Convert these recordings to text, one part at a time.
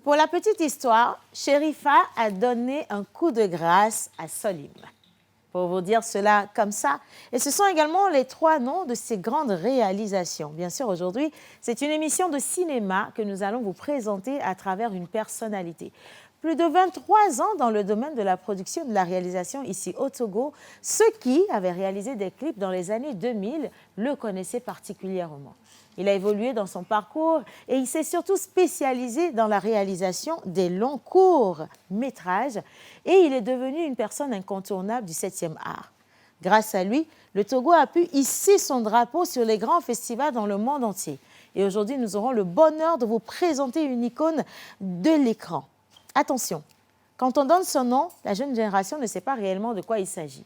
Pour la petite histoire, Sherifa a donné un coup de grâce à Solim. Pour vous dire cela comme ça. Et ce sont également les 3 noms de ces grandes réalisations. Bien sûr, aujourd'hui, c'est une émission de cinéma que nous allons vous présenter à travers une personnalité. Plus de 23 ans dans le domaine de la production et de la réalisation ici au Togo, ceux qui avaient réalisé des clips dans les années 2000 le connaissaient particulièrement. Il a évolué dans son parcours et il s'est surtout spécialisé dans la réalisation des longs courts-métrages et il est devenu une personne incontournable du 7e art. Grâce à lui, le Togo a pu hisser son drapeau sur les grands festivals dans le monde entier. Et aujourd'hui, nous aurons le bonheur de vous présenter une icône de l'écran. Attention, quand on donne son nom, la jeune génération ne sait pas réellement de quoi il s'agit.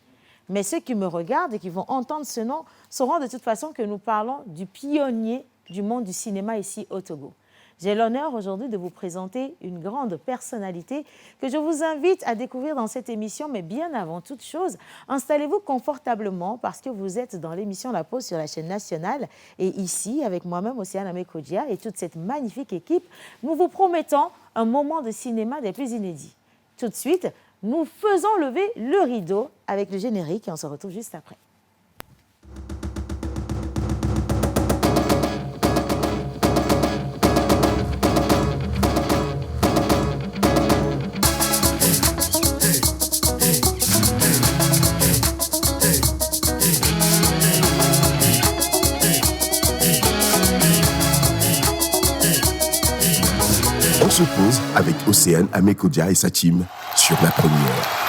Mais ceux qui me regardent et qui vont entendre ce nom sauront de toute façon que nous parlons du pionnier du monde du cinéma ici au Togo. J'ai l'honneur aujourd'hui de vous présenter une grande personnalité que je vous invite à découvrir dans cette émission. Mais bien avant toute chose, installez-vous confortablement parce que vous êtes dans l'émission La Pause sur la chaîne nationale. Et ici, avec moi-même, Océane Amekodia, et toute cette magnifique équipe, nous vous promettons un moment de cinéma des plus inédits. Tout de suite, nous faisons lever le rideau avec le générique et on se retrouve juste après. On se pose avec Océane Amekodia et sa team sur la première.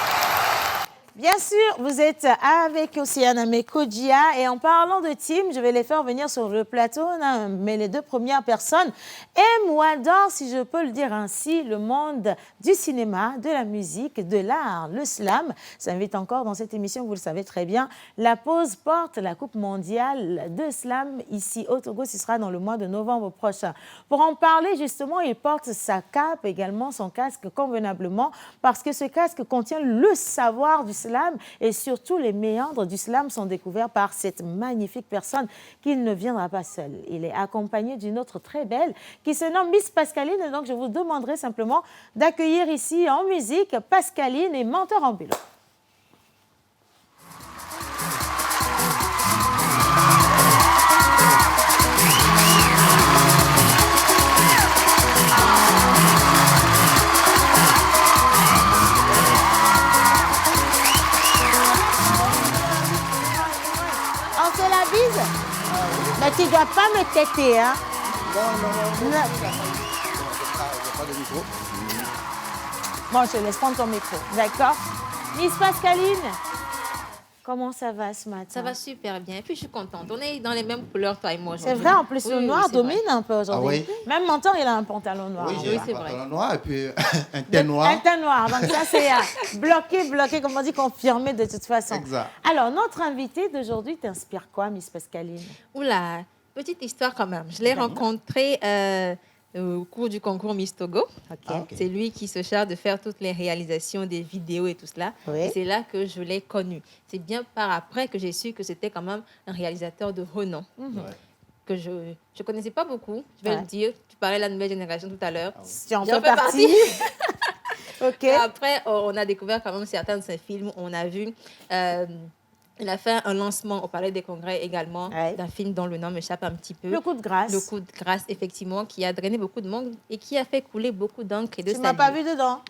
Bien sûr, vous êtes avec Océane Amekodia et en parlant de team, je vais les faire venir sur le plateau, mais les 2 premières personnes aiment ou adorent, si je peux le dire ainsi, le monde du cinéma, de la musique, de l'art, le slam. S'invite encore dans cette émission, vous le savez très bien. La Pause porte la Coupe mondiale de slam ici au Togo, ce sera dans le mois de novembre prochain. Pour en parler justement, il porte sa cape, également son casque convenablement, parce que ce casque contient le savoir du slam et surtout les méandres du slam sont découverts par cette magnifique personne qui ne viendra pas seul. Il est accompagné d'une autre très belle qui se nomme Miss Pascaline. Et donc je vous demanderai simplement d'accueillir ici en musique Pascaline et Menteur ambulant. Mais tu ne dois pas me têter, hein? Non. Il n'y a pas de micro. Bon, je te laisse prendre ton micro, d'accord? Miss Pascaline, comment ça va ce matin? Ça va super bien. Et puis, je suis contente. On est dans les mêmes couleurs, toi et moi. C'est vrai, en plus, le noir domine un peu aujourd'hui. Ah oui? Même Mentor, il a un pantalon noir. Oui, j'ai un c'est vrai. pantalon noir et puis un teint noir. Un teint noir. Donc ça, c'est bloqué, comme on dit, confirmé de toute façon. Exact. Alors, notre invité d'aujourd'hui t'inspire quoi, Miss Pascaline? Oula, petite histoire quand même. Je l'ai rencontré au cours du concours Miss Togo. Ok. C'est lui qui se charge de faire toutes les réalisations des vidéos et tout cela. Oui. Et c'est là que je l'ai connu. C'est bien par après que j'ai su que c'était quand même un réalisateur de renom. Que je ne connaissais pas beaucoup, je vais le dire. Tu parlais de la nouvelle génération tout à l'heure. Tu en fais partie. Ok. Après, on a découvert quand même certains de ses films. On a vu... il a fait un lancement au Palais des Congrès également d'un film dont le nom m'échappe un petit peu. Le coup de grâce. Le coup de grâce, effectivement, qui a drainé beaucoup de monde et qui a fait couler beaucoup d'encre et de Tu m'as pas vu dedans.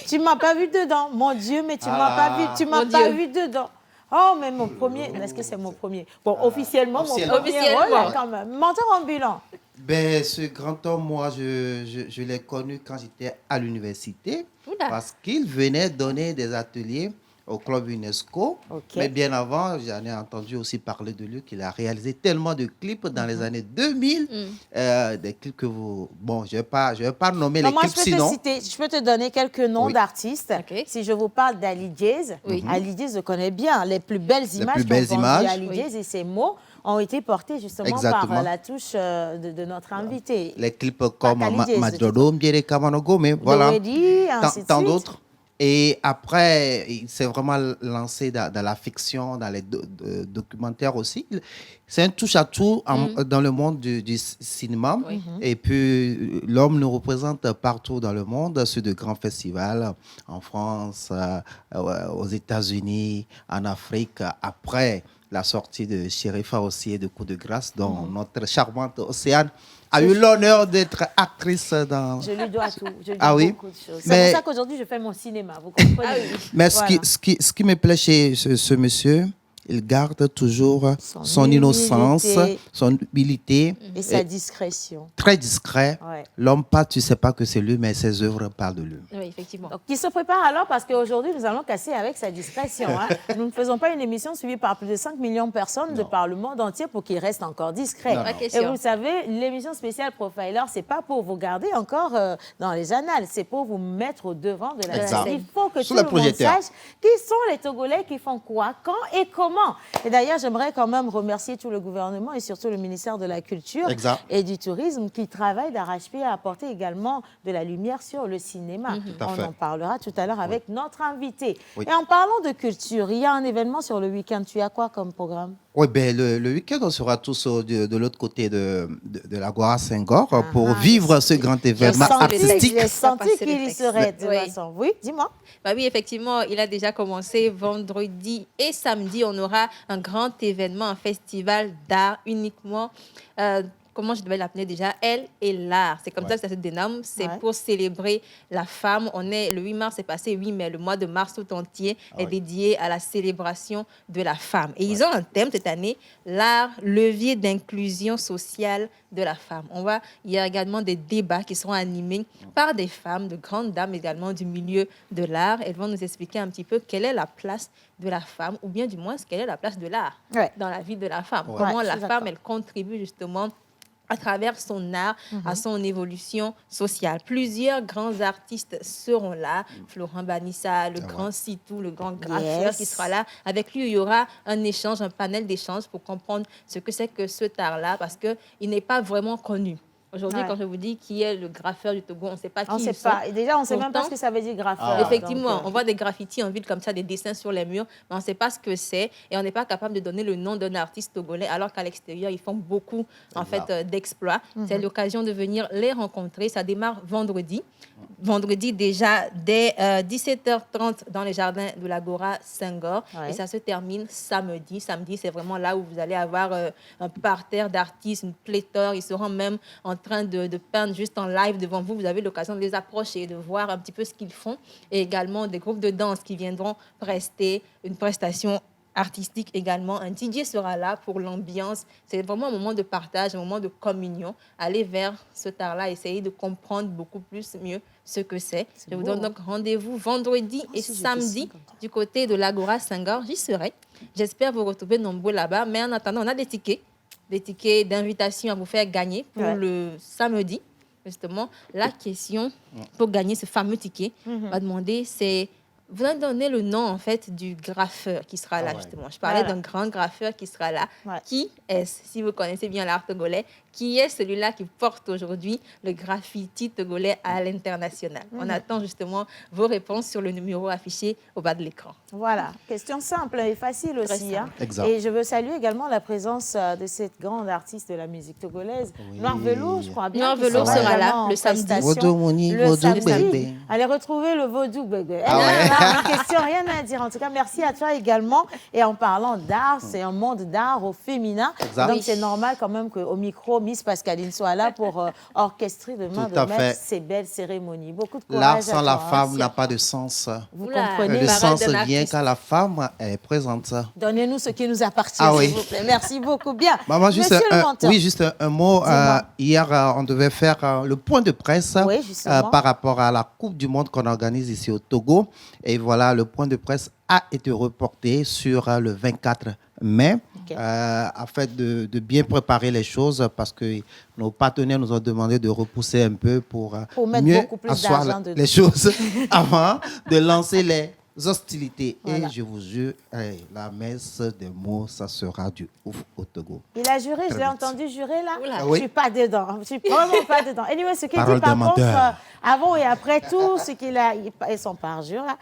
Tu m'as pas vu dedans. Mon Dieu, mais tu m'as pas vu. Tu m'as pas vu dedans. Oh, mais mon premier. Est-ce que c'est mon premier? Bon, officiellement, mon premier rôle, quand même. Menteur ambulant. Ben, ce grand homme, moi, je l'ai connu quand j'étais à l'université. Parce qu'il venait donner des ateliers au club UNESCO. Mais bien avant, j'en ai entendu aussi parler de lui, qu'il a réalisé tellement de clips dans les années 2000. Des clips que vous... Bon, je ne vais pas nommer les clips sinon. Je peux te donner quelques noms d'artistes. Si je vous parle d'Ali Diaz, Ali Diaz, je connais bien. Les plus belles images d'Ali Diaz et ses mots ont été portés justement par la touche de notre invité. Les clips comme Majodo, Mbiere Kamanogo, mais voilà, tant d'autres. Et après, il s'est vraiment lancé dans la fiction, dans les documentaires aussi. C'est un touche-à-tout dans le monde du cinéma. Oui. Et puis, l'homme nous représente partout dans le monde, sur de grands festivals, en France, aux États-Unis, en Afrique. Après la sortie de Sherifa aussi et de Coup de grâce, dont notre charmante Océane a eu l'honneur d'être actrice dans... Je lui dois tout. Je lui dois beaucoup de choses. C'est pour ça qu'aujourd'hui, je fais mon cinéma. Vous comprenez? Mais voilà. ce qui me plaît chez ce monsieur, il garde toujours son innocence, son humilité. Et sa discrétion. Très discret. Ouais. L'homme pas, tu sais pas que c'est lui, mais ses œuvres parlent de lui. Oui, effectivement. Donc, qui se prépare alors, parce qu'aujourd'hui, nous allons casser avec sa discrétion. Hein. Nous ne faisons pas une émission suivie par plus de 5 millions de personnes de par le monde entier pour qu'il reste encore discret. Non. Et vous savez, l'émission spéciale Profiler, c'est pas pour vous garder encore dans les annales, c'est pour vous mettre au devant de la scène. Il faut que tout le monde sache qui sont les Togolais, qui font quoi, quand et comment. Et d'ailleurs, j'aimerais quand même remercier tout le gouvernement et surtout le ministère de la Culture et du Tourisme qui travaille d'arrache-pied à apporter également de la lumière sur le cinéma. On en parlera tout à l'heure avec notre invité. Oui. Et en parlant de culture, il y a un événement sur le week-end. Tu as quoi comme programme? Oui, ben, le week-end, on sera tous de l'autre côté de l'Agora Senghor pour vivre ce grand événement artistique. J'ai senti qu'il y serait de toute façon. Oui, dis-moi. Bah oui, effectivement, il a déjà commencé vendredi et samedi. On aura un grand événement, un festival d'art uniquement. Comment je devais l'appeler déjà? Elle et l'art. C'est comme ça que ça se dénomme. C'est pour célébrer la femme. Le 8 mars, c'est passé 8 mai. Le mois de mars tout entier est dédié à la célébration de la femme. Et ils ont un thème cette année, l'art, levier d'inclusion sociale de la femme. Il y a également des débats qui seront animés par des femmes, de grandes dames également du milieu de l'art. Elles vont nous expliquer un petit peu quelle est la place de la femme, ou bien du moins quelle est la place de l'art dans la vie de la femme. Comment la femme, elle contribue justement à travers son art, à son évolution sociale. Plusieurs grands artistes seront là. Florent Banissa, le grand Sitou, le grand graffeur qui sera là. Avec lui, il y aura un échange, un panel d'échange pour comprendre ce que c'est que ce art-là, parce qu'il n'est pas vraiment connu. Aujourd'hui, quand je vous dis qui est le graffeur du Togo, on ne sait pas qui il est. Et déjà, on ne sait même pas ce que ça veut dire graffeur. Effectivement, on voit des graffitis en ville comme ça, des dessins sur les murs, mais on ne sait pas ce que c'est et on n'est pas capable de donner le nom d'un artiste togolais, alors qu'à l'extérieur, ils font beaucoup d'exploits. C'est l'occasion de venir les rencontrer. Ça démarre vendredi. Vendredi déjà dès 17h30 dans les jardins de l'Agora Senghor. Et ça se termine samedi. Samedi, c'est vraiment là où vous allez avoir un parterre d'artistes, une pléthore. Ils seront même en train de peindre juste en live devant vous. Vous avez l'occasion de les approcher, de voir un petit peu ce qu'ils font. Et également des groupes de danse qui viendront prester une prestation artistique également. Un DJ sera là pour l'ambiance. C'est vraiment un moment de partage, un moment de communion. Aller vers ce art-là, essayer de comprendre beaucoup mieux ce que c'est. Je vous donne donc rendez-vous vendredi et samedi du côté de l'Agora Senghor. J'y serai. J'espère vous retrouver nombreux là-bas. Mais en attendant, on a des tickets d'invitation à vous faire gagner pour le samedi. Justement, la question pour gagner ce fameux ticket, on va demander, c'est... Vous allez donner le nom, en fait, du graffeur qui sera là, justement. Je parlais d'un grand graffeur qui sera là. Qui est-ce, si vous connaissez bien l'art togolais, qui est celui-là qui porte aujourd'hui le graffiti togolais à l'international? On attend justement vos réponses sur le numéro affiché au bas de l'écran. Voilà, question simple et facile aussi. Hein. Et je veux saluer également la présence de cette grande artiste de la musique togolaise, Noir Velours, je crois bien. Noir Velours sera là le samedi. Le samedi. Allez retrouver le vaudou bébé. Question, rien à dire. En tout cas, merci à toi également. Et en parlant d'art, c'est un monde d'art au féminin. Donc, c'est normal quand même qu'au micro, Miss Pascaline soit là pour orchestrer de main de maître ces belles cérémonies. Beaucoup de courage. L'art sans la femme n'a pas de sens. Vous comprenez? Le sens vient quand la femme est présente. Donnez-nous ce qui nous appartient, s'il vous plaît. Merci beaucoup. Bien. Maman, juste un mot. Hier, on devait faire le point de presse par rapport à la Coupe du Monde qu'on organise ici au Togo. Et voilà, le point de presse a été reporté sur le 24 mai, afin de bien préparer les choses, parce que nos partenaires nous ont demandé de repousser un peu pour mettre mieux beaucoup plus asseoir d'argent les choses avant de lancer les hostilités. Voilà. Et je vous jure, la messe des mots, ça sera du ouf au Togo. Il a juré, je l'ai entendu jurer là. Oula. Je ne suis pas dedans. Je ne suis vraiment pas dedans. Et anyway, ce qu'il dit par contre, avant et après tout, ce qu'il a, et son parjure là,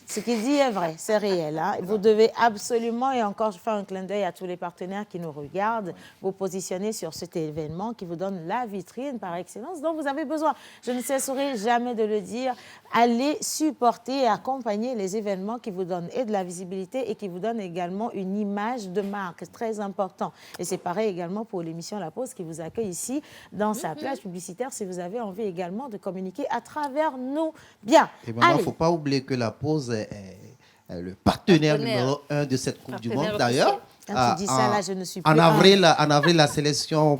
ce qu'il dit est vrai, c'est réel. Hein. Vous devez absolument, et encore je fais un clin d'œil à tous les partenaires qui nous regardent, vous positionner sur cet événement qui vous donne la vitrine par excellence dont vous avez besoin. Je ne cesserai jamais de le dire. Allez supporter et accompagner les événements qui vous donnent et de la visibilité et qui vous donnent également une image de marque. C'est très important. Et c'est pareil également pour l'émission La Pause qui vous accueille ici dans sa plage publicitaire si vous avez envie également de communiquer à travers nous. Bien. Et maintenant, il ne faut pas oublier que La Pause est le partenaire numéro 1 de cette Coupe du Monde. D'ailleurs, quand tu dis ça, là, je ne suis plus en avril, la sélection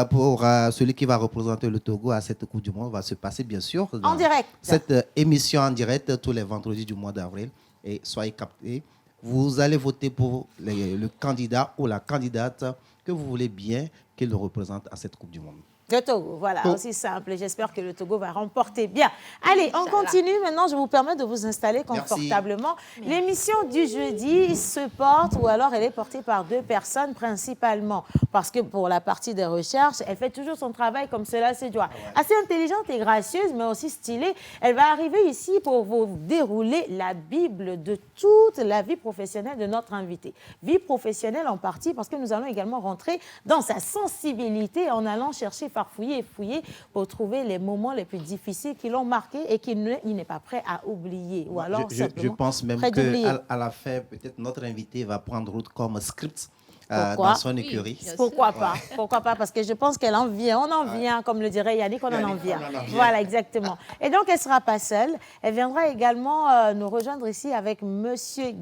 pour celui qui va représenter le Togo à cette Coupe du Monde va se passer, bien sûr, en direct. Cette émission en direct tous les vendredis du mois d'avril. Et soyez captés. Vous allez voter pour le candidat ou la candidate que vous voulez bien qu'il le représente à cette Coupe du Monde. Le Togo, voilà, aussi simple. J'espère que le Togo va remporter bien. Allez, on continue. Maintenant, je vous permets de vous installer confortablement. L'émission du jeudi se porte, ou alors elle est portée par 2 personnes principalement. Parce que pour la partie des recherches, elle fait toujours son travail comme cela se doit. Assez intelligente et gracieuse, mais aussi stylée. Elle va arriver ici pour vous dérouler la Bible de toute la vie professionnelle de notre invité. Vie professionnelle en partie, parce que nous allons également rentrer dans sa sensibilité en allant chercher farfouiller et fouiller pour trouver les moments les plus difficiles qui l'ont marqué et qu'il n'est pas prêt à oublier. Ou alors je pense même qu'à la fin, peut-être notre invité va prendre route comme script dans son écurie. Oui, pourquoi pas? Pourquoi pas? Parce que je pense qu'elle en vient. On en vient, comme le dirait Yannick, on en vient. Voilà, exactement. Et donc, elle ne sera pas seule. Elle viendra également nous rejoindre ici avec M.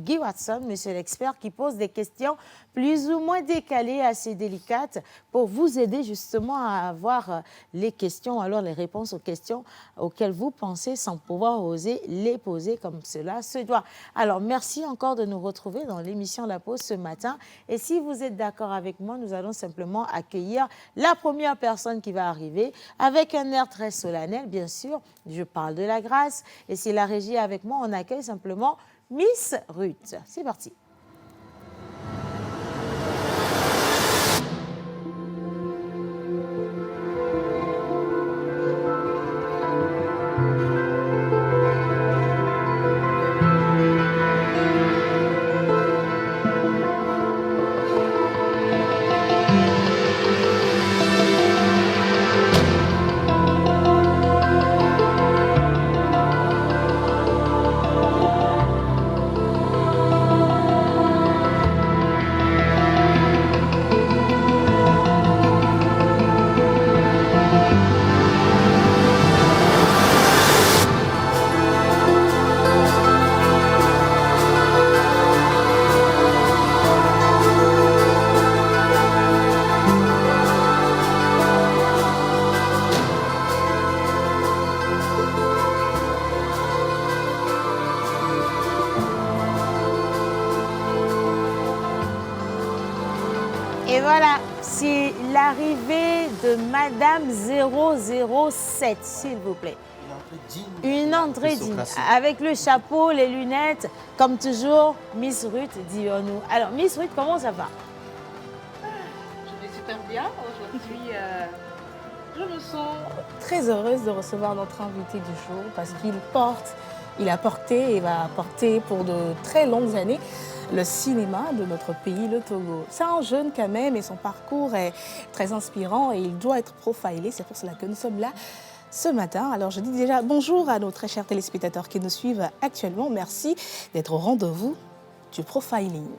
Guy Watson, monsieur l'expert, qui pose des questions plus ou moins décalées, assez délicates, pour vous aider justement à avoir les questions, alors les réponses aux questions auxquelles vous pensez sans pouvoir oser les poser comme cela se doit. Alors, merci encore de nous retrouver dans l'émission La Pause ce matin. Et si vous êtes d'accord avec moi, nous allons simplement accueillir la première personne qui va arriver avec un air très solennel, bien sûr. Je parle de la grâce. Et si la régie est avec moi, on accueille simplement Miss Ruth. C'est parti. Et voilà, c'est l'arrivée de Madame 007, s'il vous plaît. Une entrée digne. Avec le chapeau, les lunettes, comme toujours, Miss Ruth, dis-nous. Alors, Miss Ruth, comment ça va? Je vais super bien. Aujourd'hui, je me sens très heureuse de recevoir notre invité du jour parce il a porté et va porter pour de très longues années le cinéma de notre pays, le Togo. C'est un jeune quand même et son parcours est très inspirant et il doit être profilé. C'est pour cela que nous sommes là ce matin. Alors je dis déjà bonjour à nos très chers téléspectateurs qui nous suivent actuellement. Merci d'être au rendez-vous du profiling.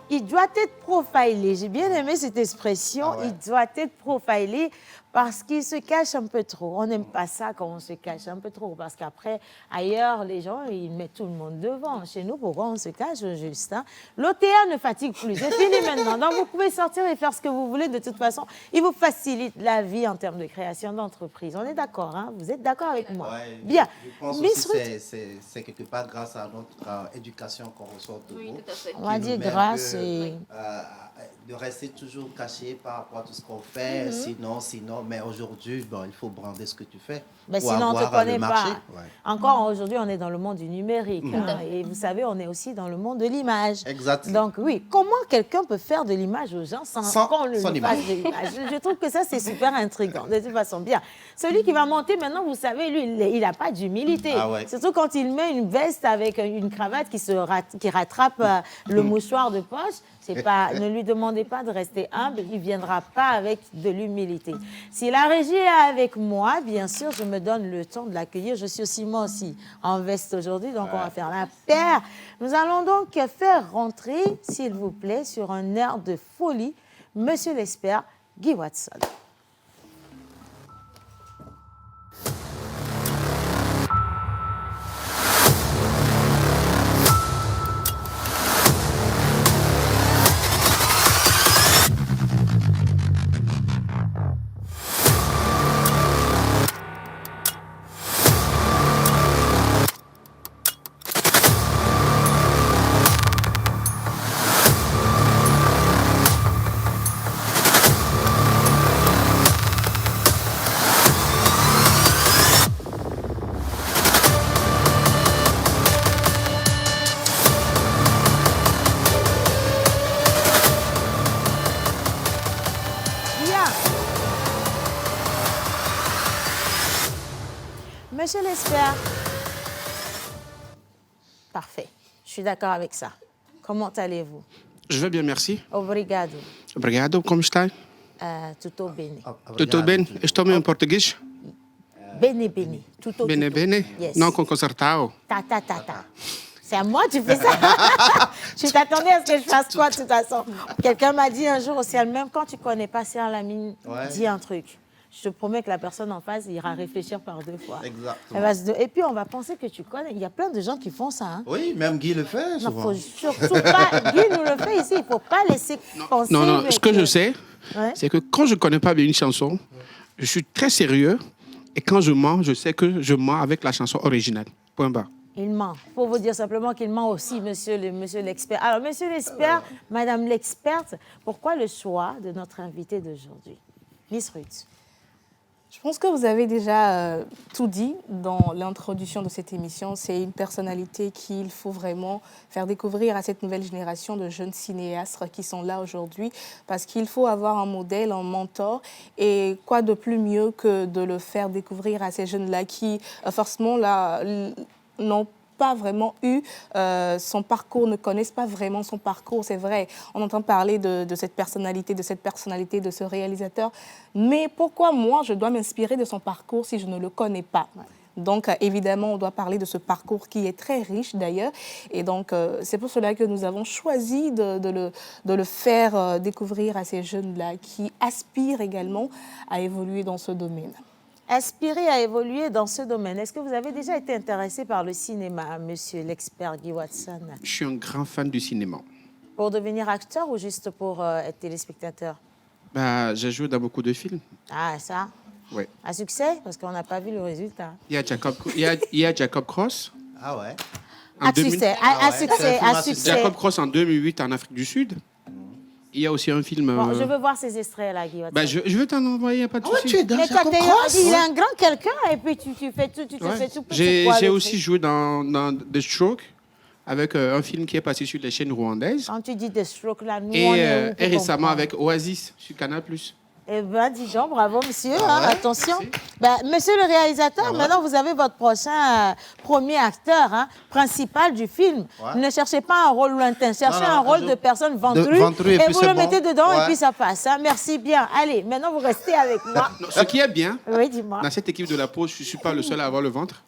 Il doit être profilé. J'ai bien aimé cette expression. Il doit être profilé parce qu'il se cache un peu trop. On n'aime pas ça quand on se cache un peu trop parce qu'après, ailleurs, les gens, ils mettent tout le monde devant. Chez nous, pourquoi on se cache, juste hein? L'OTA ne fatigue plus. C'est fini maintenant. Donc, vous pouvez sortir et faire ce que vous voulez. De toute façon, il vous facilite la vie en termes de création d'entreprise. On est d'accord, hein? Vous êtes d'accord avec moi? Bien. Je pense aussi que c'est quelque part grâce à notre éducation qu'on reçoit au Togo. Oui, tout à fait. On va dire grâce et... de rester toujours caché par rapport à tout ce qu'on fait. Sinon, mais aujourd'hui, bon, il faut brander ce que tu fais. Mais pour sinon, on ne te avoir connaît le pas. marché. Ouais. Encore aujourd'hui, on est dans le monde du numérique. Hein, et vous savez, on est aussi dans le monde de l'image. Exact. Donc oui, comment quelqu'un peut faire de l'image aux gens sans qu'on lui fasse de l'image? Je trouve que ça, c'est super intriguant. De toute façon, bien. Celui qui va monter maintenant, vous savez, lui, il n'a pas d'humilité. Ah ouais. Surtout quand il met une veste avec une cravate qui rattrape le mouchoir de poche. Ne lui demandez pas de rester humble, il ne viendra pas avec de l'humilité. Si la régie est avec moi, bien sûr, je me donne le temps de l'accueillir. Je suis aussi, moi aussi, en veste aujourd'hui, donc on va faire la paire. Nous allons donc faire rentrer, s'il vous plaît, sur un air de folie, Monsieur l'expert, Guy Watson. Monsieur l'expert. Parfait. Je suis d'accord avec ça. Comment allez-vous? Je vais bien, merci. Obrigado. Obrigado, como está? Tudo bene. Tudo bem? Estou meio em português? Bene, bene. Tudo, Bene, bene? Yes. Não com concertado. Ta. C'est à moi, tu fais ça? Je t'attendais à ce que je fasse quoi, de toute façon? Quelqu'un m'a dit un jour aussi, même quand tu ne connais pas Serre Lamine, dis un truc. Je te promets que la personne en face ira réfléchir par 2 fois. Exactement. Et puis, on va penser que tu connais. Il y a plein de gens qui font ça. Hein? Oui, même Guy le fait souvent. Il ne faut surtout pas... Guy nous le fait ici. Il ne faut pas laisser penser... Non. Ce que je sais, c'est que quand je ne connais pas bien une chanson, je suis très sérieux. Et quand je mens, je sais que je mens avec la chanson originale. Point barre. Il ment. Pour vous dire simplement qu'il ment aussi, monsieur l'expert. Alors, monsieur l'expert, madame l'experte, pourquoi le choix de notre invité d'aujourd'hui? Miss Ruth. Je pense que vous avez déjà tout dit dans l'introduction de cette émission. C'est une personnalité qu'il faut vraiment faire découvrir à cette nouvelle génération de jeunes cinéastes qui sont là aujourd'hui, parce qu'il faut avoir un modèle, un mentor. Et quoi de plus mieux que de le faire découvrir à ces jeunes-là qui, forcément, n'ont pas vraiment eu son parcours, ne connaissent pas vraiment son parcours, c'est vrai. On entend parler de cette personnalité, de ce réalisateur. Mais pourquoi moi, je dois m'inspirer de son parcours si je ne le connais pas? Donc, évidemment, on doit parler de ce parcours qui est très riche, d'ailleurs. Et donc, c'est pour cela que nous avons choisi de le faire découvrir à ces jeunes-là qui aspirent également à évoluer dans ce domaine. Aspirer à évoluer dans ce domaine. Est-ce que vous avez déjà été intéressé par le cinéma, monsieur l'expert Guy Watson? Je suis un grand fan du cinéma. Pour devenir acteur ou juste pour être téléspectateur? J'ai joué dans beaucoup de films. Ah, ça? Oui. À succès? Parce qu'on n'a pas vu le résultat. Il y a Jacob Cross. Ah ouais? À succès. Jacob Cross en 2008 en Afrique du Sud. Il y a aussi un film... Bon, je veux voir ces extraits-là, Guy Watson. Je vais t'en envoyer, il n'y a pas de souci. Tu es dans Jacob Mais Cross? il est un grand quelqu'un et puis tu fais tout. J'ai aussi joué dans The Stroke avec un film qui est passé sur les chaînes rwandaises. Quand tu dis The Stroke, là, nous, et récemment avec Oasis sur Canal+. Eh bien, dis donc, bravo, monsieur. Ah ouais? Attention. Monsieur le réalisateur, maintenant, vous avez votre prochain premier acteur principal du film. Ouais. Ne cherchez pas un rôle lointain. Cherchez un rôle de personne ventrue. Et vous le mettez dedans et Ouais. puis ça passe. Merci bien. Allez, maintenant, vous restez avec moi. Non, ce qui est bien, Oui, dis-moi. dans cette équipe de la pause, je ne suis pas le seul à avoir le ventre.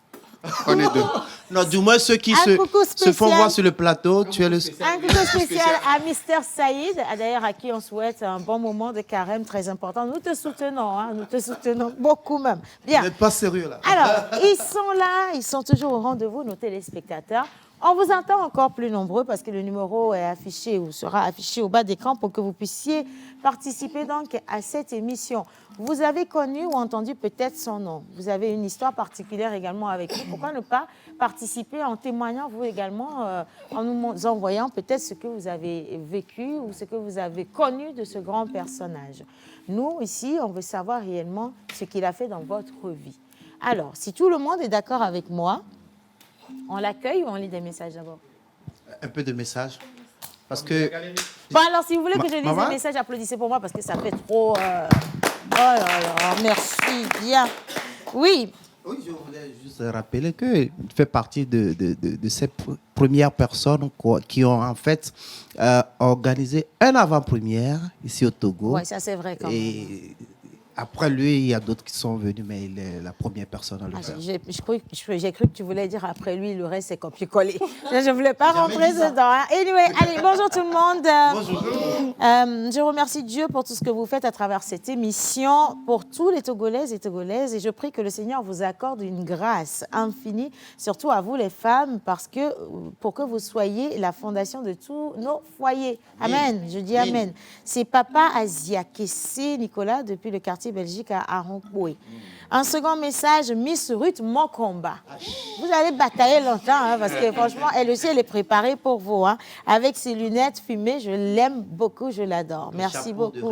On est deux. Non, du moins ceux qui Un coucou se font spécial. voir sur le plateau, tu es le... Un coucou spécial à Mister Saïd, d'ailleurs à qui on souhaite un bon moment de carême très important. Nous te soutenons, nous te soutenons beaucoup même. Bien. Vous n'êtes pas sérieux là. Alors, ils sont là, ils sont toujours au rendez-vous, nos téléspectateurs. On vous entend encore plus nombreux parce que le numéro est affiché ou sera affiché au bas d'écran pour que vous puissiez participer donc à cette émission. Vous avez connu ou entendu peut-être son nom. Vous avez une histoire particulière également avec lui. Pourquoi ne pas participer en témoignant vous également, en nous envoyant peut-être ce que vous avez vécu ou ce que vous avez connu de ce grand personnage. Nous, ici, on veut savoir réellement ce qu'il a fait dans votre vie. Alors, si tout le monde est d'accord avec moi, on l'accueille ou on lit des messages d'abord? Un peu de messages. Parce que... Bon, alors, si vous voulez que je lise des messages, applaudissez pour moi parce que ça fait trop... Oh là là, merci, bien. Oui. Oui, je voulais juste rappeler qu'il fait partie de ces premières personnes qui ont en fait organisé un avant-première ici au Togo. Oui, ça c'est vrai quand même. Après lui, il y a d'autres qui sont venus, mais il est la première personne à le faire. J'ai cru que tu voulais dire après lui, le reste c'est copier-coller. Je ne voulais pas rentrer dedans. Hein. Anyway, allez, bonjour tout le monde. Bonjour. Je remercie Dieu pour tout ce que vous faites à travers cette émission, pour tous les Togolaises et Togolaises, et je prie que le Seigneur vous accorde une grâce infinie, surtout à vous les femmes, pour que vous soyez la fondation de tous nos foyers. Amen. Je dis Amen. C'est Papa Asia Kessé Nicolas depuis le quartier Belgique à Aronkoué. Un second message, Miss Ruth Mokomba. Vous allez batailler longtemps, hein, parce que franchement, elle aussi, elle est préparée pour vous. Hein. Avec ses lunettes fumées, je l'aime beaucoup, je l'adore. Merci beaucoup.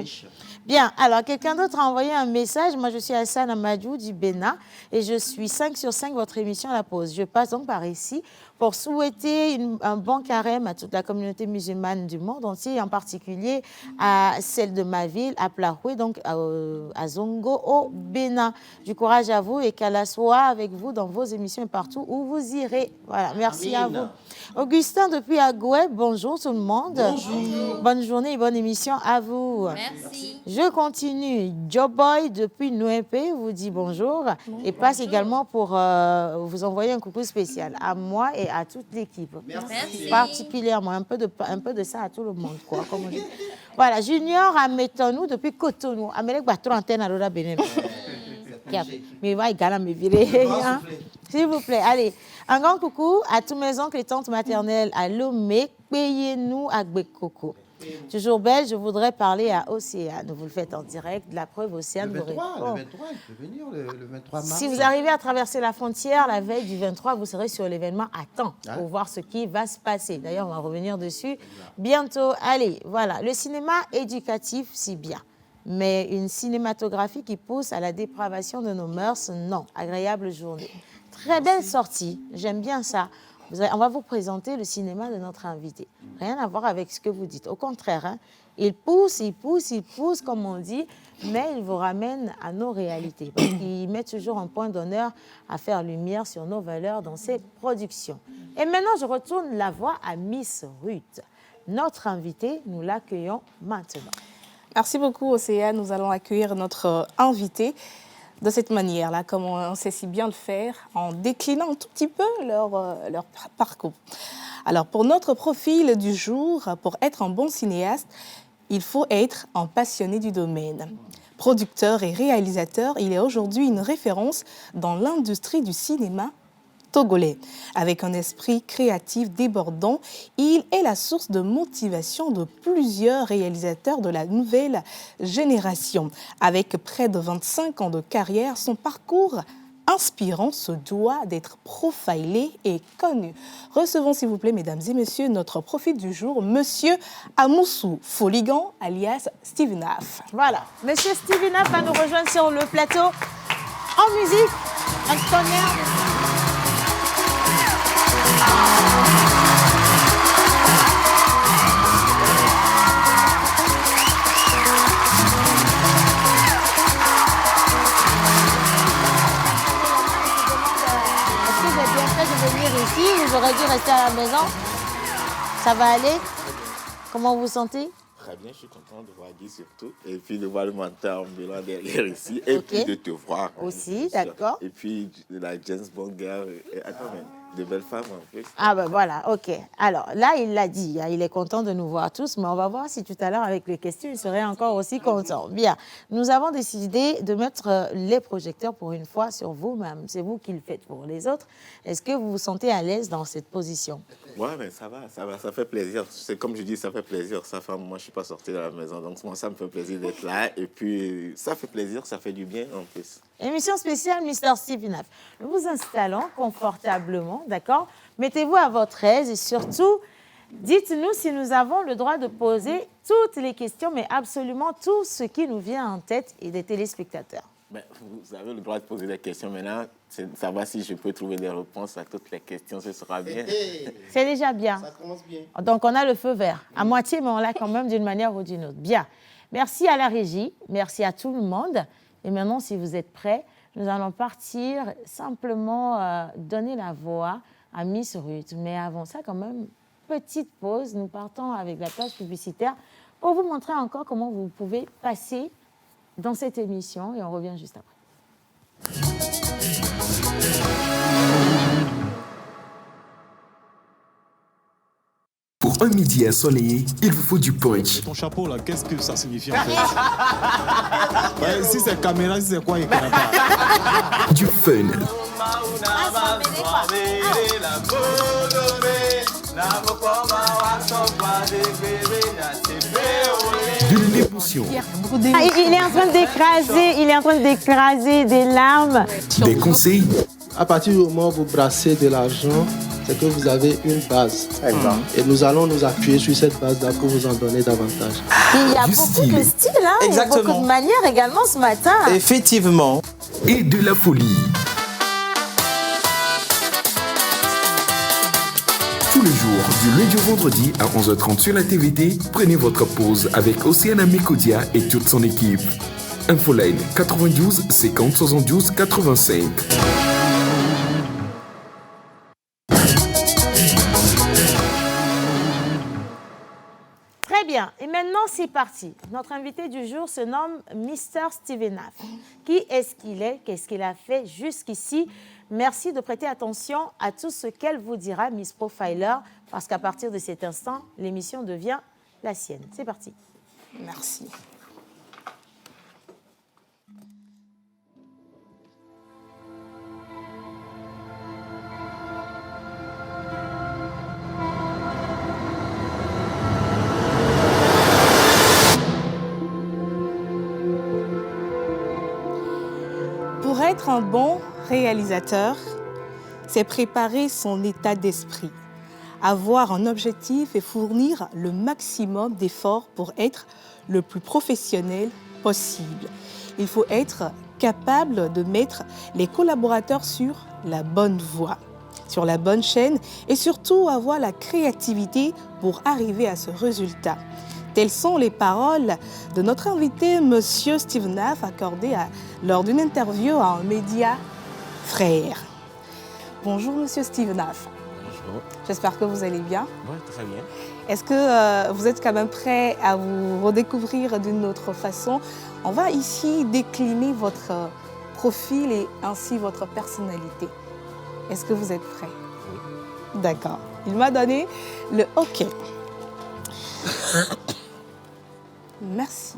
Bien, alors quelqu'un d'autre a envoyé un message. Moi, je suis Hassan Amadou du Bénin et je suis 5 sur 5 votre émission à la pause. Je passe donc par ici pour souhaiter un bon carême à toute la communauté musulmane du monde entier, en particulier à celle de ma ville, à Plaroué, donc à Zongo, au Bénin. Du courage à vous et qu'Allah soit avec vous dans vos émissions et partout où vous irez. Voilà, merci à vous. Augustin depuis Agoué, bonjour tout le monde. Bonjour. Bonne journée et bonne émission à vous. Merci. Je continue. Joe Boy depuis Nouépé vous dit bonjour et passe également pour vous envoyer un coucou spécial à moi et à toute l'équipe. Merci. Particulièrement, un peu de ça à tout le monde. Quoi, comme on dit. Voilà, Junior à Métonou depuis Cotonou. Amelek Batro Antenne à Lola Benin. Mais va également me virer. Hein? S'il vous plaît, allez. Un grand coucou à tous mes oncles et tantes maternelles à Lomé, payez-nous à Gbekoko. Toujours belle, je voudrais parler à Océane. Vous le faites en direct, de la preuve, Océane vous répond. Le 23, il peut venir le 23 mars. Si vous arrivez à traverser la frontière la veille du 23, vous serez sur l'événement à temps pour voir ce qui va se passer. D'ailleurs, on va revenir dessus bientôt. Allez, voilà. Le cinéma éducatif, c'est bien. Mais une cinématographie qui pousse à la dépravation de nos mœurs, non. Agréable journée. Très belle sortie. J'aime bien ça. On va vous présenter le cinéma de notre invité. Rien à voir avec ce que vous dites. Au contraire, hein, il pousse, comme on dit, mais il vous ramène à nos réalités. Parce qu'il met toujours un point d'honneur à faire lumière sur nos valeurs dans ses productions. Et maintenant, je retourne la voix à Miss Ruth. Notre invitée, nous l'accueillons maintenant. Merci beaucoup, Océane. Nous allons accueillir notre invité de cette manière-là, comme on sait si bien le faire, en déclinant un tout petit peu leur parcours. Alors, pour notre profil du jour, pour être un bon cinéaste, il faut être un passionné du domaine. Producteur et réalisateur, il est aujourd'hui une référence dans l'industrie du cinéma togolais. Avec un esprit créatif débordant, il est la source de motivation de plusieurs réalisateurs de la nouvelle génération. Avec près de 25 ans de carrière, son parcours inspirant se doit d'être profilé et connu. Recevons s'il vous plaît, mesdames et messieurs, notre profil du jour, Monsieur Amoussou Foligan, alias Steve Naff. Voilà, Monsieur Steve Naff va nous rejoindre sur le plateau en musique, un tonnerre de... Ici, ou j'aurais dû rester à la maison. Ça va aller? Comment vous vous sentez? Très bien, je suis content de voir Guy surtout. Et puis de voir le menteur ambulant derrière ici. Et puis de te voir. Aussi, d'accord. Et puis la James Bond girl. de belles femmes en plus. Ah ben voilà, ok. Alors là, il l'a dit, hein, il est content de nous voir tous, mais on va voir si tout à l'heure, avec les questions, il serait encore aussi content. Bien, nous avons décidé de mettre les projecteurs pour une fois sur vous-même. C'est vous qui le faites pour les autres. Est-ce que vous vous sentez à l'aise dans cette position? Ouais, mais ça va, ça fait plaisir. C'est comme je dis, ça fait plaisir. Ça fait un moment, je ne suis pas sorti de la maison, donc moi, ça me fait plaisir d'être là. Et puis, ça fait plaisir, ça fait du bien en plus. Émission spéciale Mr. Steve Naff. Nous vous installons confortablement, d'accord? Mettez-vous à votre aise et surtout, dites-nous si nous avons le droit de poser toutes les questions, mais absolument tout ce qui nous vient en tête et des téléspectateurs. Ben, vous avez le droit de poser des questions maintenant. Savoir si je peux trouver des réponses à toutes les questions, ce sera bien. C'est déjà bien. Ça commence bien. Donc, on a le feu vert. À moitié, mais on l'a quand même d'une manière ou d'une autre. Bien. Merci à la régie. Merci à tout le monde. Et maintenant, si vous êtes prêts, nous allons partir simplement donner la voix à Miss Ruth. Mais avant ça, quand même, petite pause. Nous partons avec la page publicitaire pour vous montrer encore comment vous pouvez passer dans cette émission. Et on revient juste après. Pour un midi ensoleillé, il vous faut du punch. Et ton chapeau là, qu'est-ce que ça signifie en fait? Ouais, si c'est caméra, si c'est quoi, il ne connaît pas. Du fun. De l'émotion. Ah, il est en train d'écraser des larmes. Des conseils. À partir du moment où vous brassez de l'argent, c'est que vous avez une base. Et nous allons nous appuyer sur cette base-là pour vous en donner davantage. Il y a Du beaucoup style. de style, hein? Il y a beaucoup de manières également ce matin. Effectivement. Et de la folie. Tous les jours, du lundi au vendredi à 11h30 sur la TVT, prenez votre pause avec Océane Amécodia et toute son équipe. Infoline 92 50 72 85. Très bien. Et maintenant, c'est parti. Notre invité du jour se nomme Mr. Steve Naff. Qui est-ce qu'il est? Qu'est-ce qu'il a fait jusqu'ici? Merci de prêter attention à tout ce qu'elle vous dira, Miss Profiler, parce qu'à partir de cet instant, l'émission devient la sienne. C'est parti. Merci. Pour être un bon réalisateur, c'est préparer son état d'esprit, avoir un objectif et fournir le maximum d'efforts pour être le plus professionnel possible. Il faut être capable de mettre les collaborateurs sur la bonne voie, sur la bonne chaîne et surtout avoir la créativité pour arriver à ce résultat. Telles sont les paroles de notre invité, Monsieur Steve Naff, accordées lors d'une interview à un média frère. Bonjour, Monsieur Steve Naff. Bonjour. J'espère que vous allez bien. Oui, très bien. Est-ce que vous êtes quand même prêt à vous redécouvrir d'une autre façon? On va ici décliner votre profil et ainsi votre personnalité. Est-ce que vous êtes prêt? Oui. D'accord. Il m'a donné le OK. Merci.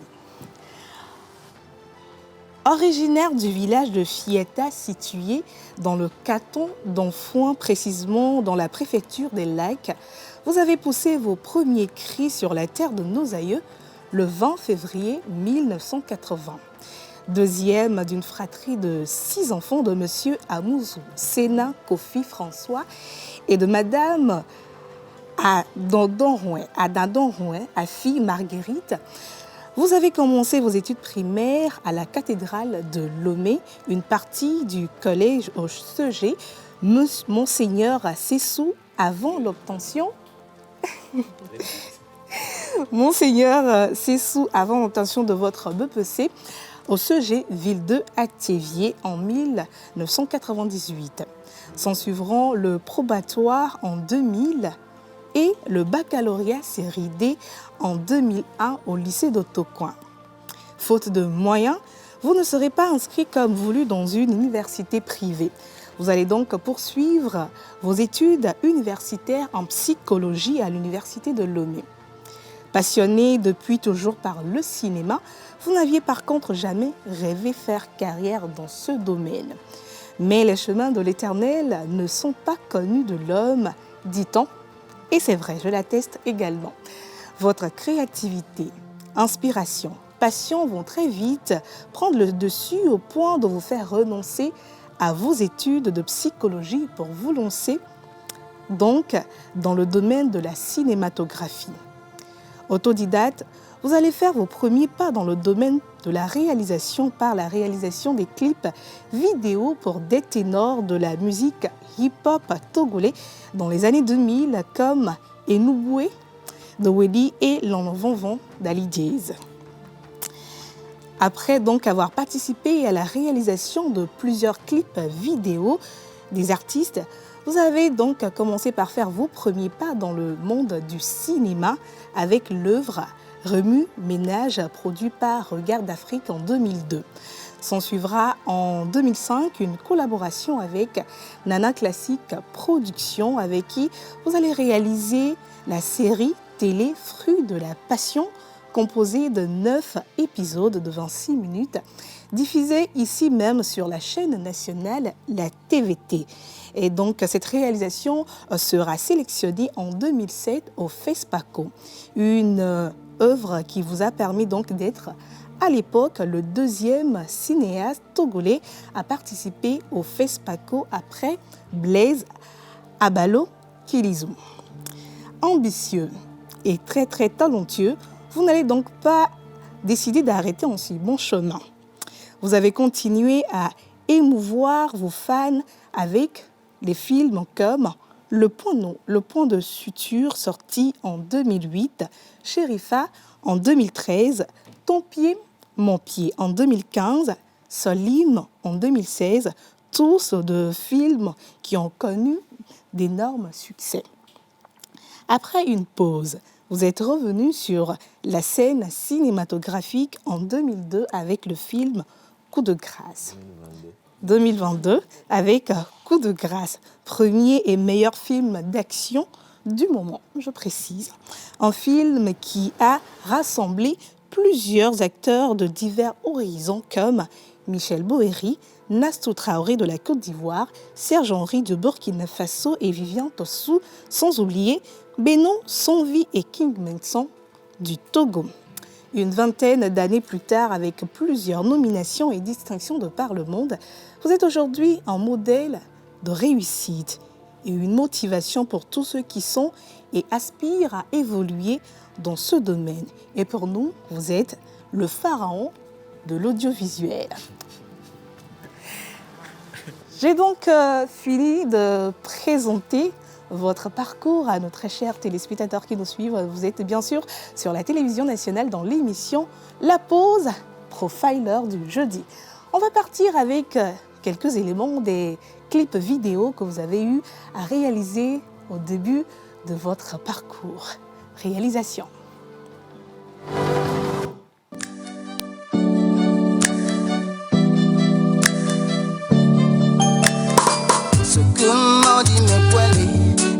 Originaire du village de Fieta, situé dans le canton d'Enfouin, précisément dans la préfecture des Lacs, vous avez poussé vos premiers cris sur la terre de nos aïeux le 20 février 1980. Deuxième d'une fratrie de 6 enfants de M. Amouzou, Sénat, Kofi, François et de Madame Adandonrouin, à fille Marguerite. Vous avez commencé vos études primaires à la cathédrale de Lomé, une partie du collège au CG, Monseigneur Sessou, avant l'obtention Monseigneur Sessou, avant l'obtention de votre BPC au CG Ville 2 à Théviers en 1998. S'en suivront le probatoire en 2000 et le baccalauréat série D en 2001 au lycée d'Otocoin. Faute de moyens, vous ne serez pas inscrit comme voulu dans une université privée. Vous allez donc poursuivre vos études universitaires en psychologie à l'Université de Lomé. Passionné depuis toujours par le cinéma, vous n'aviez par contre jamais rêvé faire carrière dans ce domaine. Mais les chemins de l'Éternel ne sont pas connus de l'homme, dit-on. Et c'est vrai, je l'atteste également. Votre créativité, inspiration, passion vont très vite prendre le dessus au point de vous faire renoncer à vos études de psychologie pour vous lancer donc dans le domaine de la cinématographie. Autodidacte, vous allez faire vos premiers pas dans le domaine de la réalisation par la réalisation des clips vidéo pour des ténors de la musique hip-hop togolais dans les années 2000 comme Enouboué de Wedi et L'Envonvon d'Ali Diaz. Après donc avoir participé à la réalisation de plusieurs clips vidéo des artistes, vous avez donc commencé par faire vos premiers pas dans le monde du cinéma avec l'œuvre Remue Ménage produit par Regard d'Afrique en 2002. S'en suivra en 2005 une collaboration avec Nana Classique Productions avec qui vous allez réaliser la série télé Fruits de la Passion composée de 9 épisodes de 26 minutes diffusés ici même sur la chaîne nationale, la TVT. Et donc, cette réalisation sera sélectionnée en 2007 au FESPACO, une œuvre qui vous a permis donc d'être à l'époque le deuxième cinéaste togolais à participer au FESPACO après Blaise Abalo Kilizou. Ambitieux et très très talentueux, vous n'allez donc pas décider d'arrêter en si bon chemin. Vous avez continué à émouvoir vos fans avec les films comme Le Point de Suture sorti en 2008, Sherifa en 2013, Ton pied, mon pied en 2015, Solim en 2016, tous de films qui ont connu d'énormes succès. Après une pause, vous êtes revenu sur la scène cinématographique en 2002 avec le film Coup de grâce. 2022 avec Coup de grâce, premier et meilleur film d'action du moment, je précise. Un film qui a rassemblé plusieurs acteurs de divers horizons comme Michel Boéry, Nastou Traoré de la Côte d'Ivoire, Serge Henry du Burkina Faso et Vivian Tossou, sans oublier Beno Sonvi et King Mengson du Togo. Une vingtaine d'années plus tard, avec plusieurs nominations et distinctions de par le monde, vous êtes aujourd'hui un modèle de réussite et une motivation pour tous ceux qui sont et aspirent à évoluer dans ce domaine. Et pour nous, vous êtes le pharaon de l'audiovisuel. J'ai donc fini de présenter votre parcours à nos très chers téléspectateurs qui nous suivent. Vous êtes bien sûr sur la télévision nationale dans l'émission La Pause Profiler du jeudi. On va partir avec quelques éléments des clips vidéo que vous avez eu à réaliser au début de votre parcours. Réalisation.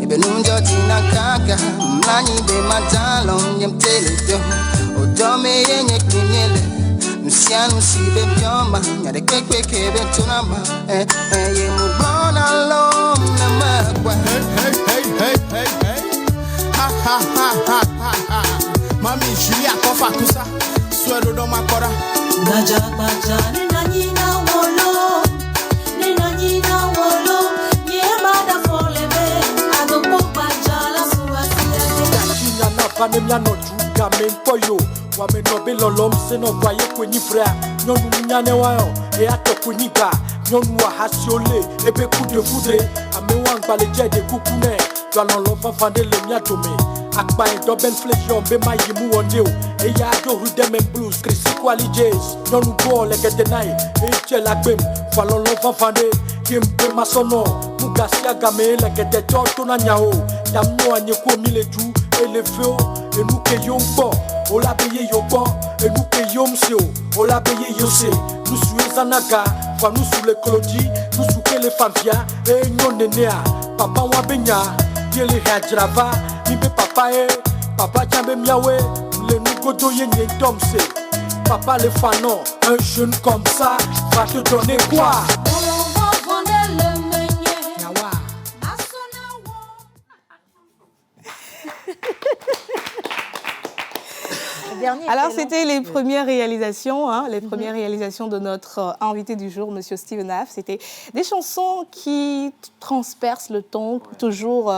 Benunjo tina kaka mlanyi be matalo nyemtele odome yenye kunyele nusianu sibe byoma nyade kwekwe kebe tunama ye mubona lo namakwa hey ha ha ha ha mami shuli akofa kusa swedo do makora baja ni nanyi na wolo ni nanyi na wolo yemada Panemia no juga mempoyo wa menobe lolom se no vaye kwenyi frère nyonu nyane wayo e ato kwenyi ba nyonu wa hasiole ebe coup de foudre amewa ngbalé jede kukune lolon lo fafande le mia dome akpa e doben flexion be mayimu wonde o e ya do rhythm and blues Chrissy Kwali Jazz nyonu bo le kedenai e chela gbem falon lo fafande kimbe masono mugasia game le kede to na nyao damno anye ko mileju elefeo enuke yombo olabeye yobo enuke yomseo olabeye yose nusu ezanaga fa nusu le kolodi nusu ke yele pampia e nyonenea papa wa benya yele hajrava mibe papa e papa jambe miawe le nugodo yenye domse papa le fanon un jeune comme ça va te donner quoi? Alors, c'était les premières réalisations, premières réalisations de notre invité du jour, Monsieur Steven Af. C'était des chansons qui transpercent le temps, toujours.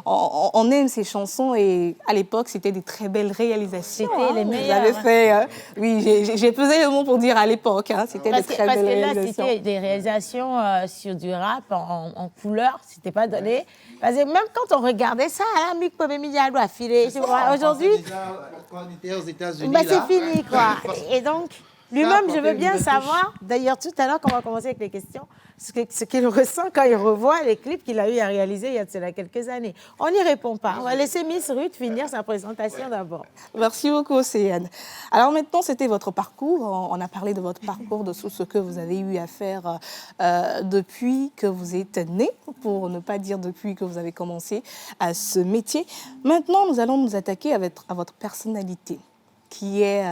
On aime ces chansons et à l'époque, c'était des très belles réalisations. C'était les meilleures. Vous avez fait, oui, j'ai pesé le mot pour dire à l'époque. C'était des très belles réalisations. Parce que là, c'était des réalisations sur du rap en couleur. C'était pas donné. Parce que même quand on regardait ça, aujourd'hui, quand on était aux États-Unis, c'est fini, quoi. Et donc, lui-même, je veux bien savoir, d'ailleurs, tout à l'heure, quand on va commencer avec les questions, ce qu'il ressent quand il revoit les clips qu'il a eu à réaliser il y a de cela quelques années. On n'y répond pas. On va laisser Miss Ruth finir sa présentation d'abord. Merci beaucoup, Océane. Alors maintenant, c'était votre parcours. On a parlé de votre parcours, de tout ce que vous avez eu à faire depuis que vous êtes né, pour ne pas dire depuis que vous avez commencé à ce métier. Maintenant, nous allons nous attaquer à votre personnalité, qui est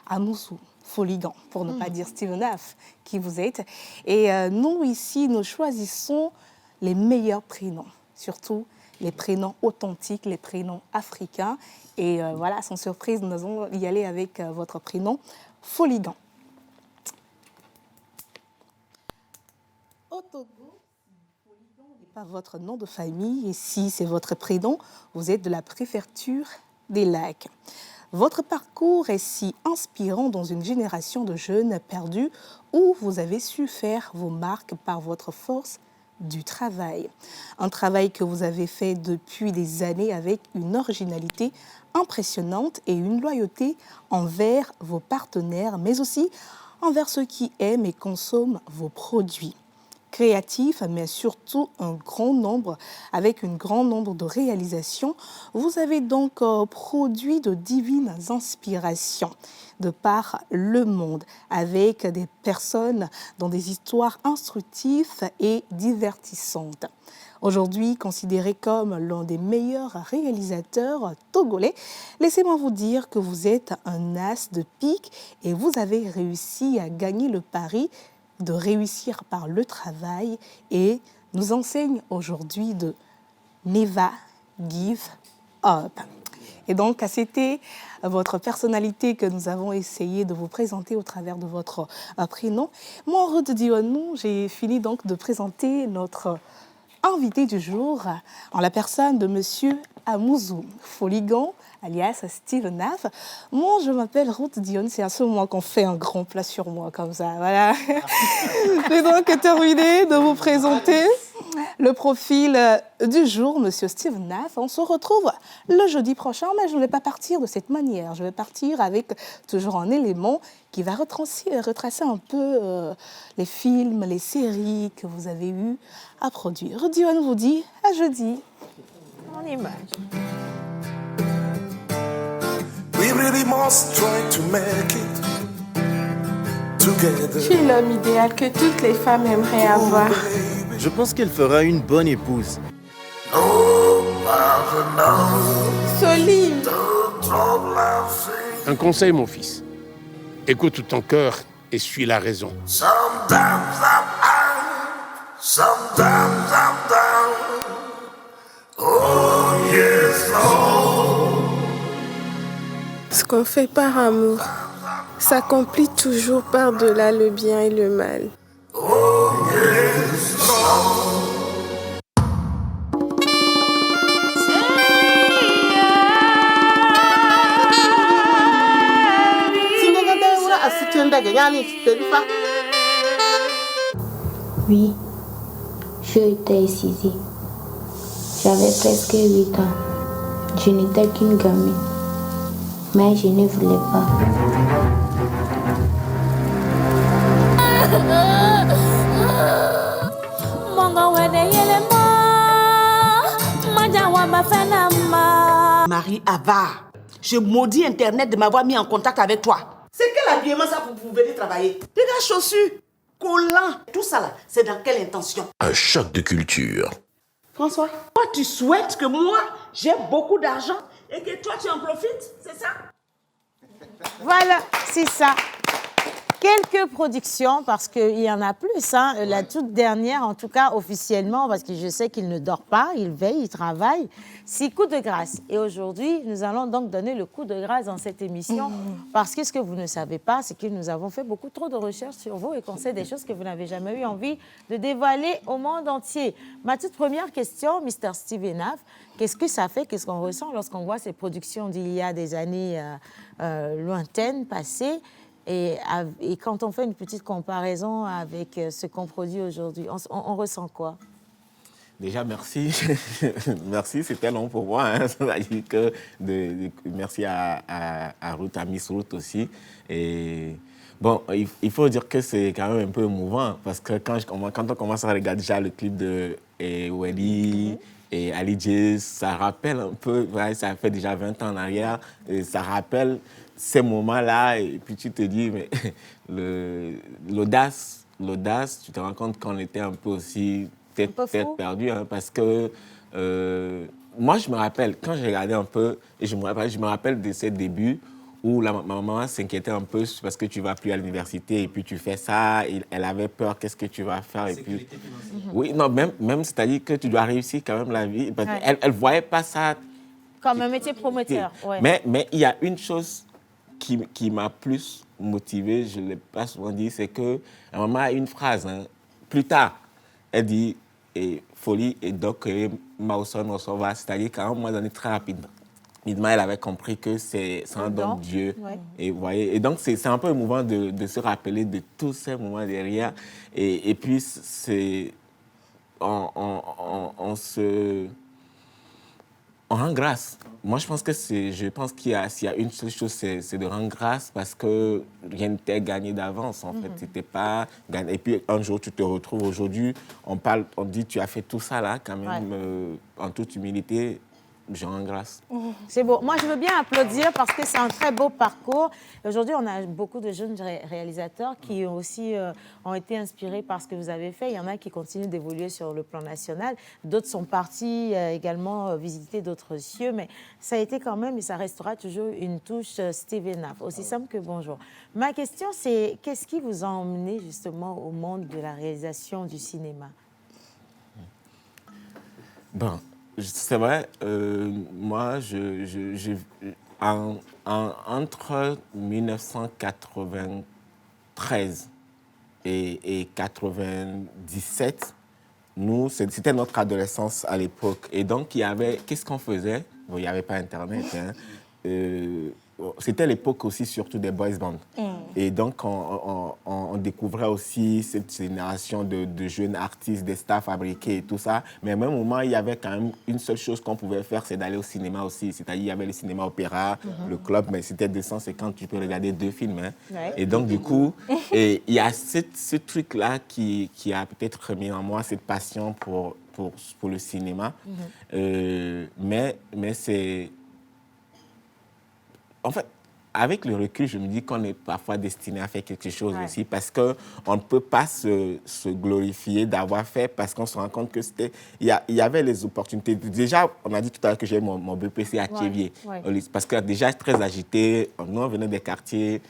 Amouzou Foligan, pour ne pas dire Steven Af, qui vous êtes. Et nous, ici, nous choisissons les meilleurs prénoms, surtout les prénoms authentiques, les prénoms africains. Et voilà, sans surprise, nous allons y aller avec votre prénom, Foligan. Au Togo, Foligan n'est pas votre nom de famille, et si c'est votre prénom, vous êtes de la préfecture des Lacs. Votre parcours est si inspirant dans une génération de jeunes perdus où vous avez su faire vos marques par votre force du travail. Un travail que vous avez fait depuis des années avec une originalité impressionnante et une loyauté envers vos partenaires, mais aussi envers ceux qui aiment et consomment vos produits. Créatif, mais surtout avec un grand nombre de réalisations. Vous avez donc produit de divines inspirations de par le monde, avec des personnes dans des histoires instructives et divertissantes. Aujourd'hui, considéré comme l'un des meilleurs réalisateurs togolais, laissez-moi vous dire que vous êtes un as de pique et vous avez réussi à gagner le pari de réussir par le travail et nous enseigne aujourd'hui de Never Give Up. Et donc, c'était votre personnalité que nous avons essayé de vous présenter au travers de votre prénom. Moi, Ruth Dionou, j'ai fini donc de présenter notre invité du jour en la personne de Monsieur Amouzou Foligan, alias Steven Af. Moi, je m'appelle Ruth Dion. C'est à ce moment qu'on fait un grand plat sur moi, comme ça. Voilà. J'ai donc terminé de vous présenter le profil du jour, Monsieur Steven Af. On se retrouve le jeudi prochain, mais je ne vais pas partir de cette manière. Je vais partir avec toujours un élément qui va retracer un peu les films, les séries que vous avez eu à produire. Ruth Dion vous dit à jeudi. En image. We really must try to make it together. Je suis l'homme idéal que toutes les femmes aimeraient avoir. Je pense qu'elle fera une bonne épouse. Soline. Un conseil, mon fils. Écoute ton cœur et suis la raison. Sometimes I'm high, sometimes I'm down. Oh yes, Lord. Ce qu'on fait par amour s'accomplit toujours par-delà le bien et le mal. Oh yes, Lord. Oui, je étais ici. J'avais presque 8 ans. Je n'étais qu'une gamine. Mais je ne voulais pas. Marie Ava, je maudis Internet de m'avoir mis en contact avec toi. C'est quel habillement ça pour venir travailler? Regarde chaussures. collants. Tout ça là, c'est dans quelle intention? Un choc de culture. François, toi tu souhaites que moi j'ai beaucoup d'argent et que toi tu en profites, c'est ça? Voilà, c'est ça. Quelques productions, parce qu'il y en a plus. Hein. La toute dernière, en tout cas officiellement, parce que je sais qu'il ne dort pas, il veille, il travaille. C'est Coup de grâce. Et aujourd'hui, nous allons donc donner le coup de grâce dans cette émission, parce que ce que vous ne savez pas, c'est que nous avons fait beaucoup trop de recherches sur vous et qu'on sait des choses que vous n'avez jamais eu envie de dévoiler au monde entier. Ma toute première question, Mr. Steven Naff, qu'est-ce que ça fait, qu'est-ce qu'on ressent lorsqu'on voit ces productions d'il y a des années lointaines, passées, et quand on fait une petite comparaison avec ce qu'on produit aujourd'hui, on ressent quoi? Déjà, merci. Merci, c'était long pour moi. Hein. C'est-à-dire que merci à Ruth, à Miss Ruth aussi. Et bon, il faut dire que c'est quand même un peu émouvant parce que quand on commence à regarder déjà le clip de Welly et Ali J, ça rappelle un peu, ouais, ça fait déjà 20 ans en arrière, et ça rappelle ces moments-là, et puis tu te dis, mais l'audace, tu te rends compte qu'on était un peu aussi peut-être perdu, hein, parce que moi, je me rappelle, quand j'ai regardé un peu, et je me rappelle de ces débuts où ma maman s'inquiétait un peu parce que tu ne vas plus à l'université et puis tu fais ça, et elle avait peur, qu'est-ce que tu vas faire? Et puis, oui, non, même c'est-à-dire que tu dois réussir quand même la vie, parce qu'elle ne voyait pas ça comme un métier prometteur. Ouais. Mais il y a une chose qui m'a plus motivé, je ne l'ai pas souvent dit, c'est que ma maman a une phrase, hein, plus tard, elle dit folie et donc Mawson Osova, c'est-à-dire qu'à un moment donné, très rapidement, elle avait compris que c'est un don de Dieu. Ouais. Et, voyez, et donc, c'est un peu émouvant de se rappeler de tous ces moments derrière. Et puis, on rend grâce. Moi, je pense qu'il y a une seule chose, c'est de rendre grâce parce que rien n'était gagné d'avance, en fait. C'était pas gagné. Et puis, un jour, tu te retrouves aujourd'hui, on dit, tu as fait tout ça, là, quand même, en toute humilité. Je rends grâce. C'est beau. Moi, je veux bien applaudir parce que c'est un très beau parcours. Aujourd'hui, on a beaucoup de jeunes réalisateurs qui aussi ont été inspirés par ce que vous avez fait. Il y en a qui continuent d'évoluer sur le plan national. D'autres sont partis également visiter d'autres cieux. Mais ça a été quand même, et ça restera toujours une touche Steven Naff, aussi simple que bonjour. Ma question, c'est qu'est-ce qui vous a emmené justement au monde de la réalisation du cinéma? Bon. C'est vrai, moi, entre 1993 et 97, c'était notre adolescence à l'époque. Et donc, qu'est-ce qu'on faisait? Bon, il n'y avait pas Internet, hein. C'était l'époque aussi surtout des boys bands. Et donc, on découvrait aussi cette génération de jeunes artistes, des stars fabriqués et tout ça. Mais à un moment, il y avait quand même une seule chose qu'on pouvait faire, c'est d'aller au cinéma aussi. C'est-à-dire, il y avait le cinéma opéra, le club, mais c'était 250, tu peux regarder 2 films. Hein. Ouais. Et donc, du coup, il y a ce truc-là qui a peut-être remis en moi cette passion pour le cinéma. Mais c'est... En fait, avec le recul, je me dis qu'on est parfois destiné à faire quelque chose aussi parce qu'on ne peut pas se glorifier d'avoir fait parce qu'on se rend compte que il y avait les opportunités. Déjà, on a dit tout à l'heure que j'ai mon BPC à Thiévier parce que déjà très agité, nous on venait des quartiers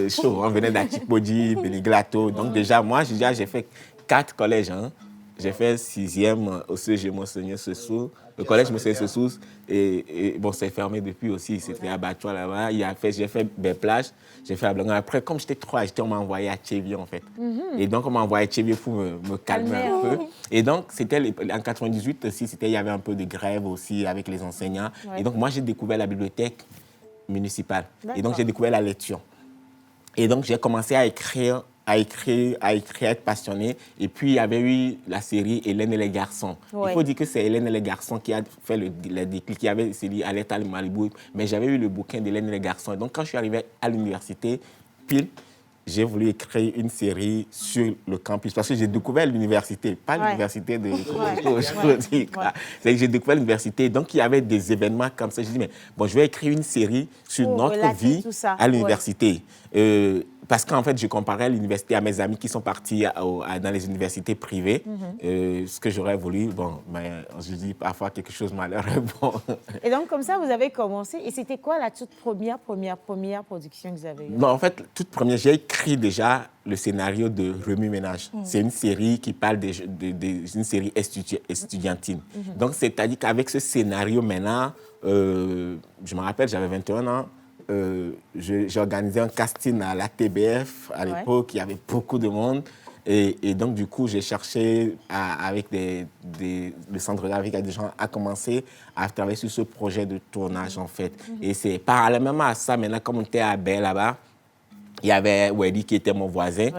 chauds, on venait d'Achipodi, Béniglato. Donc déjà, moi j'ai fait 4 collèges. Hein. J'ai fait 6e au CG Monseigneur Sessou, le collège Monseigneur Sessou, et bon, c'est fermé depuis aussi, c'était à Batois là-bas. J'ai fait Béplage, j'ai fait Ablangan. Après, comme j'étais trop agité, on m'a envoyé à Thiévier en fait. Et donc, on m'a envoyé à Thiévier pour me calmer un peu. Et donc, en 98 aussi, il y avait un peu de grève aussi avec les enseignants. Et donc, moi, j'ai découvert la bibliothèque municipale. Et donc, j'ai découvert la lecture. Et donc, j'ai commencé à écrire, à être passionné. Et puis, il y avait eu la série Hélène et les garçons. Il faut dire que c'est Hélène et les garçons qui a fait le déclic. Il y avait celui à l'état de Malibu, mais j'avais eu le bouquin d'Hélène et les garçons. Et donc, quand je suis arrivé à l'université, pile, j'ai voulu écrire une série sur le campus parce que j'ai découvert l'université, pas l'université de aujourd'hui. C'est que j'ai découvert l'université. Donc, il y avait des événements comme ça. J'ai dit, mais bon, je vais écrire une série sur notre vie à l'université. parce qu'en fait, je comparais l'université à mes amis qui sont partis dans les universités privées. Ce que j'aurais voulu, bon, mais je dis parfois quelque chose malheureux. Bon. Et donc, comme ça, vous avez commencé. Et c'était quoi la toute première production que vous avez eue? Non, en fait, toute première, j'ai écrit déjà le scénario de Remue Ménage. C'est une série qui parle d'une série estudiantine. Donc, c'est-à-dire qu'avec ce scénario maintenant, je me rappelle, j'avais 21 ans, j'ai organisé un casting à la TBF. À l'époque, il y avait beaucoup de monde. Et donc, du coup, j'ai cherché avec le centre avec des gens à commencer à travailler sur ce projet de tournage, en fait. Et c'est parallèlement à ça, maintenant, comme on était à Baie, là-bas, il y avait Wedi qui était mon voisin.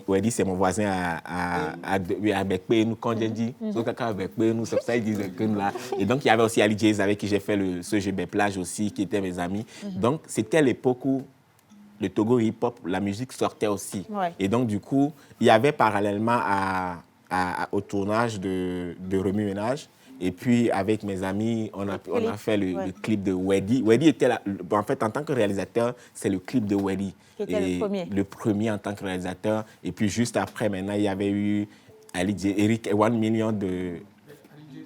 Wedi, c'est mon voisin à Bekpe, quand j'ai dit. C'est pour ça qu'ils disaient que là. Et donc, il y avait aussi Ali Jays avec qui j'ai fait ce GB Plage aussi, qui étaient mes amis. Donc, c'était l'époque où le Togo hip-hop, la musique sortait aussi. Et donc, du coup, il y avait parallèlement au tournage de Remue Ménage. Et puis, avec mes amis, on a fait le clip de Wedi. Wedi était là. En fait, en tant que réalisateur, c'est le clip de Wedi. Qui était le premier. Le premier en tant que réalisateur. Et puis, juste après, maintenant, il y avait eu Eric 1 million de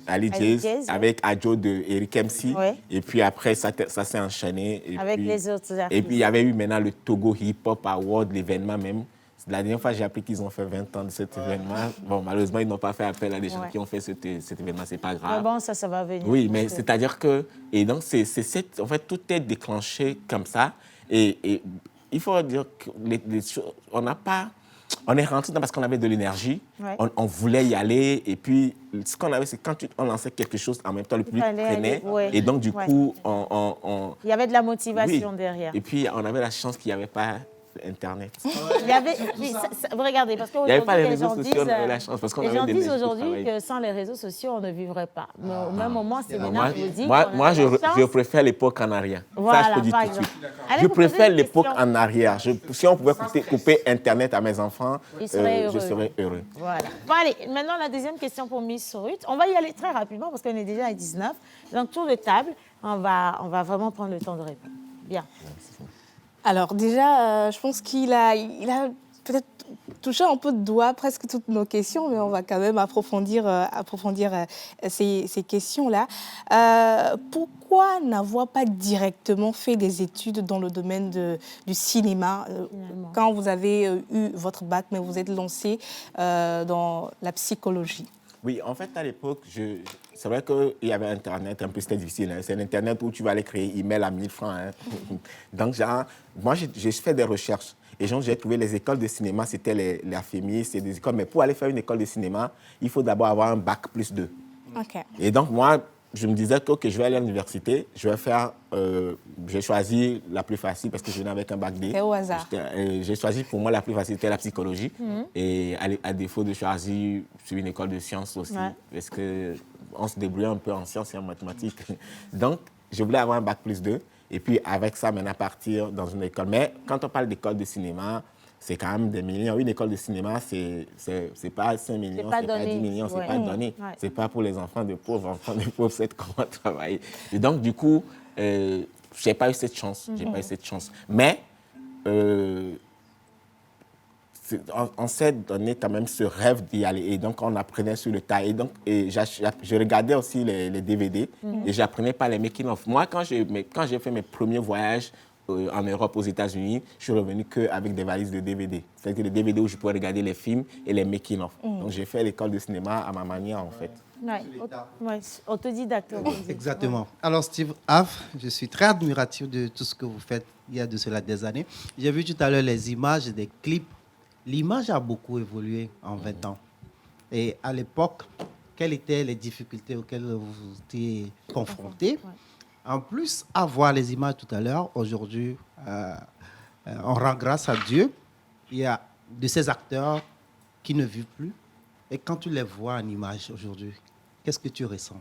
Ali Jays avec Adjo de Eric MC. Et puis après, ça s'est enchaîné. Et avec puis, les autres artistes. Et puis, il y avait eu maintenant le Togo Hip Hop Award, l'événement même. La dernière fois, j'ai appris qu'ils ont fait 20 ans de cet événement. Bon, malheureusement, ils n'ont pas fait appel à des gens qui ont fait cet événement. C'est pas grave. Mais bon, ça va venir. Oui, mais c'est-à-dire que... Et donc, en fait, tout est déclenché comme ça. Et il faut dire que les choses... On est rentré dedans parce qu'on avait de l'énergie. On voulait y aller. Et puis, ce qu'on avait, c'est quand on lançait quelque chose, en même temps, le public prenait. Et donc, du coup, il y avait de la motivation derrière. Et puis, on avait la chance qu'il n'y avait pas Internet. Il y avait, vous regardez, parce qu'aujourd'hui, les gens disent aujourd'hui que sans les réseaux sociaux, on ne vivrait pas. Mais au même moment, c'est maintenant que vous dites... Moi, je préfère l'époque en arrière. Voilà, ça, je peux dire tout de suite. Je préfère l'époque en arrière. Si on pouvait couper Internet à mes enfants, je serais heureux. Voilà. Bon, allez, maintenant, la deuxième question pour Miss Ruth. On va y aller très rapidement parce qu'on est déjà à 19. Donc, tour de table, on va vraiment prendre le temps de répondre. Bien. Alors déjà, je pense qu'il a peut-être touché un peu de doigt presque toutes nos questions, mais on va quand même approfondir ces questions-là. Pourquoi n'avoir pas directement fait des études dans le domaine du cinéma quand vous avez eu votre bac, mais vous êtes lancé dans la psychologie? Oui, en fait, à l'époque, c'est vrai qu'il y avait Internet, un peu c'était difficile. Hein. C'est l'Internet où tu vas aller créer email à 1000 francs. Hein. Donc, moi, j'ai fait des recherches. Et j'ai trouvé les écoles de cinéma, c'était la FEMI, c'est des écoles. Mais pour aller faire une école de cinéma, il faut d'abord avoir un bac plus 2. Okay. Et donc, moi, je me disais que je vais aller à l'université, j'ai choisi la plus facile parce que je venais avec un bac D. C'est au hasard. J'ai choisi, pour moi, la plus facile, c'était la psychologie. Et à défaut de choisir une école de sciences aussi, parce qu'on se débrouillait un peu en sciences et en mathématiques. Donc, je voulais avoir un bac plus 2. Et puis, avec ça, maintenant, partir dans une école. Mais quand on parle d'école de cinéma, c'est quand même des millions. Une école de cinéma, c'est pas 5 millions, c'est pas 10 millions, c'est pas donné. C'est pas pour les enfants de pauvres. Enfants de pauvres, c'est comment travailler. Et donc, du coup, j'ai pas eu cette chance. Mais on s'est donné quand même ce rêve d'y aller. Et donc, on apprenait sur le tas. Et donc, je regardais aussi les DVD et j'apprenais pas les making-of. Moi, quand j'ai fait mes premiers voyages en Europe, aux États-Unis, je suis revenu qu'avec des valises de DVD. C'est-à-dire des DVD où je pouvais regarder les films et les making-of. Donc, j'ai fait l'école de cinéma à ma manière, en fait. Autodidacte. Exactement. Alors, Steve Have, je suis très admiratif de tout ce que vous faites il y a de cela des années. J'ai vu tout à l'heure les images des clips. L'image a beaucoup évolué en 20 ans. Et à l'époque, quelles étaient les difficultés auxquelles vous étiez confrontés? En plus, à voir les images tout à l'heure, aujourd'hui, on rend grâce à Dieu. Il y a de ces acteurs qui ne vivent plus. Et quand tu les vois en image aujourd'hui, qu'est-ce que tu ressens?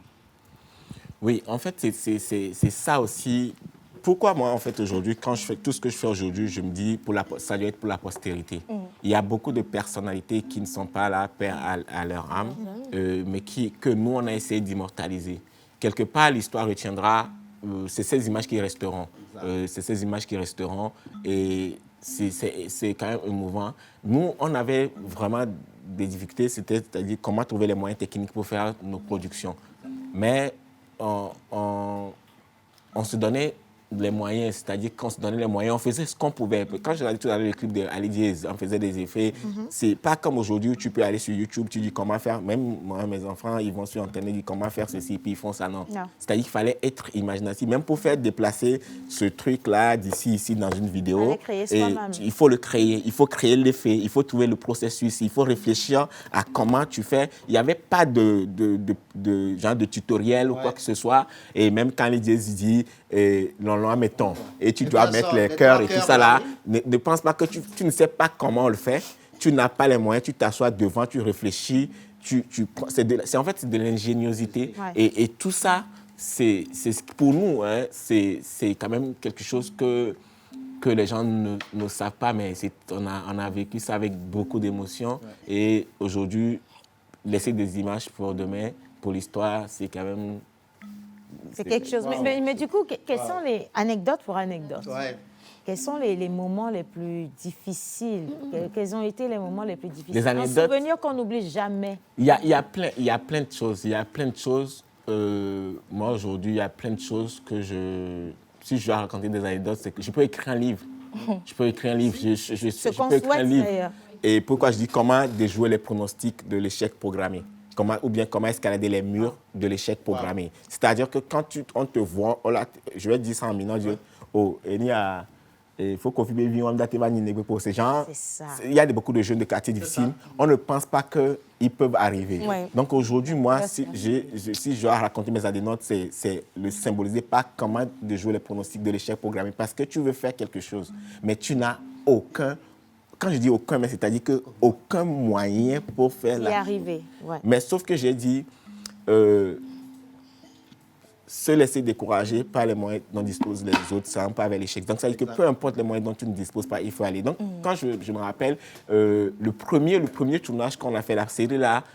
Oui, en fait, c'est ça aussi. Pourquoi moi, en fait, aujourd'hui, quand je fais tout ce que je fais aujourd'hui, je me dis, ça doit être pour la postérité. Il y a beaucoup de personnalités qui ne sont pas là, paix à leur âme, mais que nous, on a essayé d'immortaliser. Quelque part, l'histoire retiendra, c'est ces images qui resteront. Et c'est quand même émouvant. Nous, on avait vraiment des difficultés, c'est-à-dire comment trouver les moyens techniques pour faire nos productions. Mais on se donnait les moyens, c'est-à-dire qu'on se donnait les moyens, on faisait ce qu'on pouvait. Quand j'ai regardé tout à l'heure le clip d'Ali Diaz, on faisait des effets. C'est pas comme aujourd'hui où tu peux aller sur YouTube, tu dis comment faire. Même moi, mes enfants, ils vont sur Internet, ils disent comment faire ceci, puis ils font ça. Non. C'est-à-dire qu'il fallait être imaginatif. Même pour faire déplacer ce truc-là d'ici, ici, dans une vidéo, il faut le créer, il faut créer l'effet, il faut trouver le processus, il faut réfléchir à comment tu fais. Il n'y avait pas de genre de tutoriel ou quoi que ce soit. Et même quand Ali Diaz dit mettons, et tu dois mettre les cœurs et tout ça là. Ne pense pas que tu ne sais pas comment on le fait, tu n'as pas les moyens, tu t'assois devant, tu réfléchis, en fait, c'est de l'ingéniosité. Et tout ça, c'est pour nous, hein, c'est quand même quelque chose que les gens ne savent pas, mais on a vécu ça avec beaucoup d'émotion. Et aujourd'hui, laisser des images pour demain, pour l'histoire, c'est quand même... C'est quelque chose. Mais du coup, quelles sont les anecdotes pour anecdotes? Quels sont les moments les plus difficiles? Quels ont été les moments les plus difficiles? Les anecdotes, un souvenir qu'on n'oublie jamais. Il y a plein de choses. Il y a plein de choses. Moi, aujourd'hui, il y a plein de choses que si je dois raconter des anecdotes, c'est que je peux écrire un livre. Je peux écrire un livre. Je peux écrire un livre. Et pourquoi je dis comment déjouer les pronostics de l'échec programmé? Ou bien comment escalader les murs de l'échec programmé. C'est-à-dire que quand on te voit, je vais dire ça en minant, il faut qu'on pour ces gens. Il y a beaucoup de jeunes de quartiers difficiles. On ne pense pas qu'ils peuvent arriver. Donc aujourd'hui, moi, si je dois raconter mes anecdotes, c'est le symboliser par comment déjouer les pronostics de l'échec programmé. Parce que tu veux faire quelque chose, mais tu n'as aucun... Quand je dis aucun, mais c'est-à-dire qu'aucun moyen pour faire y arriver. Mais sauf que j'ai dit, se laisser décourager par les moyens dont disposent les autres, ça ne va pas vers l'échec. Donc ça veut dire que peu importe les moyens dont tu ne disposes pas, il faut aller. Donc quand je me rappelle, le premier tournage qu'on a fait, la série là,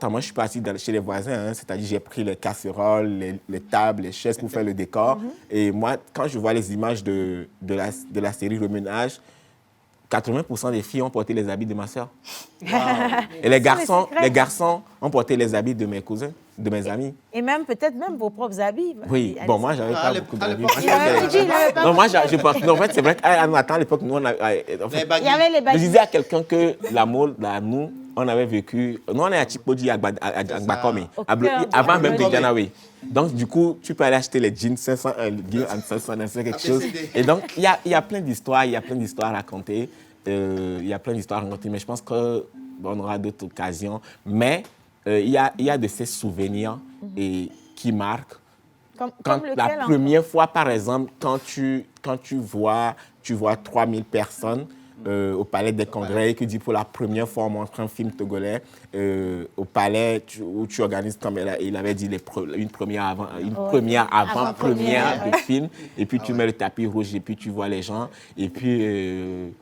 moi je suis parti chez les voisins, hein, c'est-à-dire j'ai pris les casseroles, les tables, les chaises pour faire le décor. Et moi, quand je vois les images de la série Le Ménage, 80% des filles ont porté les habits de ma sœur. Wow. Et les garçons ont porté les habits de mes cousins, de mes amis. Et même peut-être même vos propres habits. Oui, bon, moi, j'avais pas beaucoup d'habits. Non, moi, je pense... En fait, c'est vrai qu'à l'époque, nous, on avait... Il y avait les baguilles. Je disais à quelqu'un que l'amour, nous, on avait vécu... Nous, on est à Chipodi, à Gbakome, avant même de Ghanawe. Donc, du coup, tu peux aller acheter les jeans 500, quelque chose. Et donc, il y a plein d'histoires, à raconter. Il y a plein d'histoires à raconter, mais je pense qu'on aura d'autres occasions. Mais il y a de ces souvenirs qui marquent. Comme la première fois, par exemple, quand tu vois 3000 personnes au Palais des Congrès et que dit pour la première fois on montre un film togolais au Palais où tu organises, comme il avait dit, une première avant-première de film, et puis tu mets le tapis rouge et puis tu vois les gens. Et puis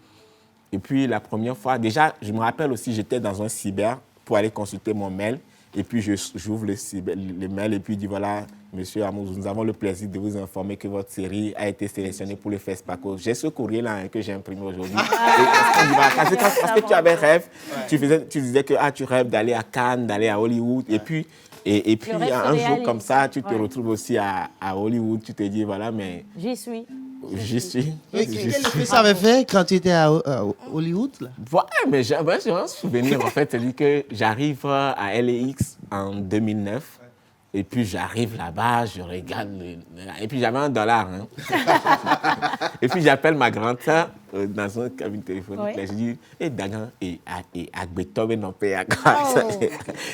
la première fois, déjà, je me rappelle aussi, j'étais dans un cyber pour aller consulter mon mail. Et puis, j'ouvre le mail et puis je dis, voilà, monsieur Amous, nous avons le plaisir de vous informer que votre série a été sélectionnée pour le FESPACO. J'ai ce courrier-là que j'ai imprimé aujourd'hui. Parce que tu avais rêve, tu disais que tu rêves d'aller à Cannes, d'aller à Hollywood. Et puis un jour comme ça, tu te retrouves aussi à Hollywood. Tu te dis, voilà, mais... J'y suis. J'y suis. Quel effet ça avait fait quand tu étais à Hollywood là? Ouais, mais j'ai un souvenir en fait. C'est-à-dire que j'arrive à LAX en 2009 et puis j'arrive là-bas, je regarde et puis j'avais $1. Hein. Et puis j'appelle ma grande-sœur dans un cabine téléphonique. Là, je dis, Dagan, et à Beethoven, non,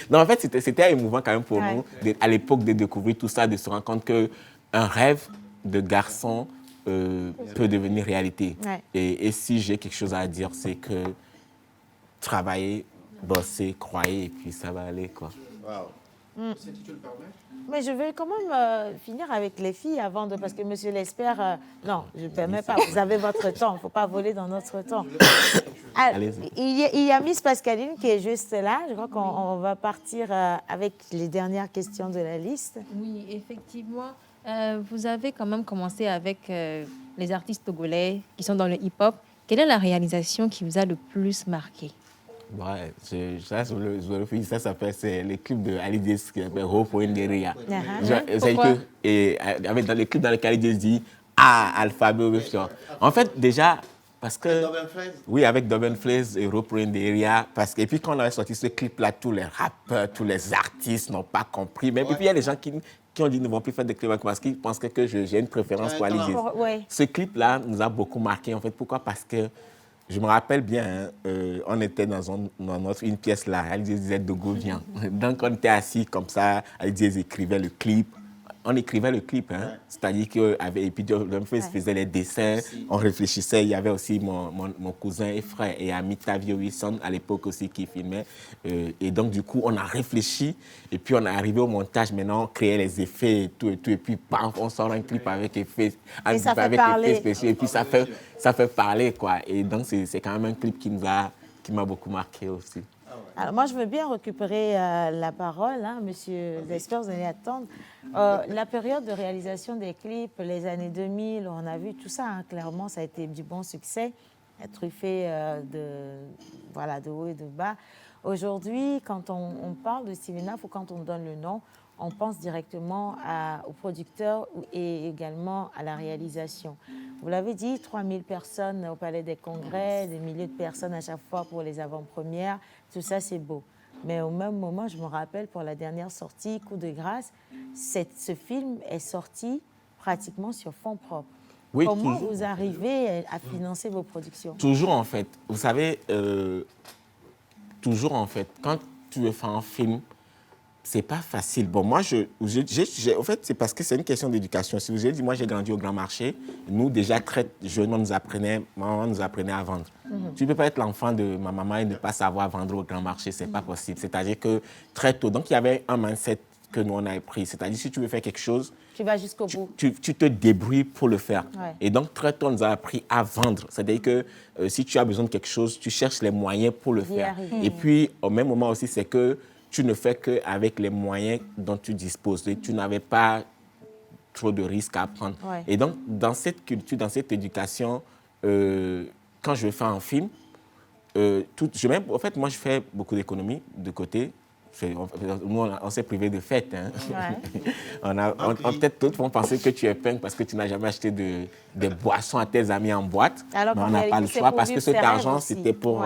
non, en fait, c'était émouvant quand même pour nous, à l'époque, de découvrir tout ça, de se rendre compte qu'un rêve de garçon peut devenir réalité. Et si j'ai quelque chose à dire, c'est que travailler, bosser, croyez, et puis ça va aller, quoi. Wow. Si tu le permets. Mais je vais quand même finir avec les filles avant de... Parce que monsieur l'espère... non, je ne permets pas. Vous avez votre temps. Il ne faut pas voler dans notre temps. Il y a Miss Pascaline qui est juste là. Je crois qu'on va partir avec les dernières questions de la liste. Oui, effectivement. Vous avez quand même commencé avec les artistes togolais qui sont dans le hip-hop. Quelle est la réalisation qui vous a le plus marqué? Ouais, ça s'appelle, c'est le clip de Ali Diaz qui s'appelle Hope in the Ria. Avec dans les clips dans lesquels Ali Diaz dit alphabet. En fait, déjà, parce que. Oui, avec Doben Flays et Hope in the Ria. Et puis, quand on avait sorti ce clip-là, tous les rappeurs, tous les artistes n'ont pas compris. Mais puis, il y a des gens qui ont dit ne vont plus faire des clips parce qu'ils pensent que j'ai une préférence pour Ali Diaz. Ce clip-là nous a beaucoup marqué, en fait. Pourquoi? Parce que. Je me rappelle bien, on était dans une pièce là, Ali Diaz disait Dogo vient. Donc on était assis comme ça, Ali Diaz écrivait le clip. On écrivait le clip, hein. C'est-à-dire qu'avec Doben Flays faisait les dessins, on réfléchissait. Il y avait aussi mon cousin et frère et ami Tavio Wilson à l'époque aussi qui filmait. Et donc du coup, on a réfléchi et puis on est arrivé au montage. Maintenant, on créait les effets et tout. Et puis, paf, on sort un clip avec effets spéciaux. Et puis ça fait parler, quoi. Et donc c'est quand même un clip qui m'a beaucoup marqué aussi. Alors moi, je veux bien récupérer la parole, hein, monsieur. J'espère que vous allez attendre. La période de réalisation des clips, les années 2000, on a vu tout ça, hein, clairement, ça a été du bon succès, truffé de haut et de bas. Aujourd'hui, quand on parle de cinéma, ou quand on donne le nom, on pense directement au producteur et également à la réalisation. Vous l'avez dit, 3000 personnes au Palais des Congrès, des milliers de personnes à chaque fois pour les avant-premières, tout ça c'est beau. Mais au même moment, je me rappelle pour la dernière sortie, Coup de grâce, ce film est sorti pratiquement sur fonds propres. Oui, comment vous arrivez à financer vos productions? Toujours en fait. Vous savez, quand tu veux faire un film, c'est pas facile. Bon, moi, en fait, c'est parce que c'est une question d'éducation. Si vous avez dit, moi, j'ai grandi au grand marché. Nous, déjà, très jeunes, maman nous apprenait à vendre. Tu ne peux pas être l'enfant de ma maman et ne pas savoir vendre au grand marché. C'est pas possible. C'est-à-dire que très tôt, donc, il y avait un mindset que nous, on a pris. C'est-à-dire, si tu veux faire quelque chose, tu vas jusqu'au bout. Tu te débrouilles pour le faire. Ouais. Et donc, très tôt, on nous a appris à vendre. C'est-à-dire que si tu as besoin de quelque chose, tu cherches les moyens pour le faire. Et puis, au même moment aussi, c'est que tu ne fais qu'avec les moyens dont tu disposes. Et tu n'avais pas trop de risques à prendre. Ouais. Et donc, dans cette culture, dans cette éducation, quand je fais un film, en fait, moi, je fais beaucoup d'économies de côté. Nous, on s'est privé de fêtes. Hein. Ouais. Peut-être d'autres vont penser que tu es punk parce que tu n'as jamais acheté des boissons à tes amis en boîte. Alors, mais on n'a pas le choix parce que cet argent, c'est pour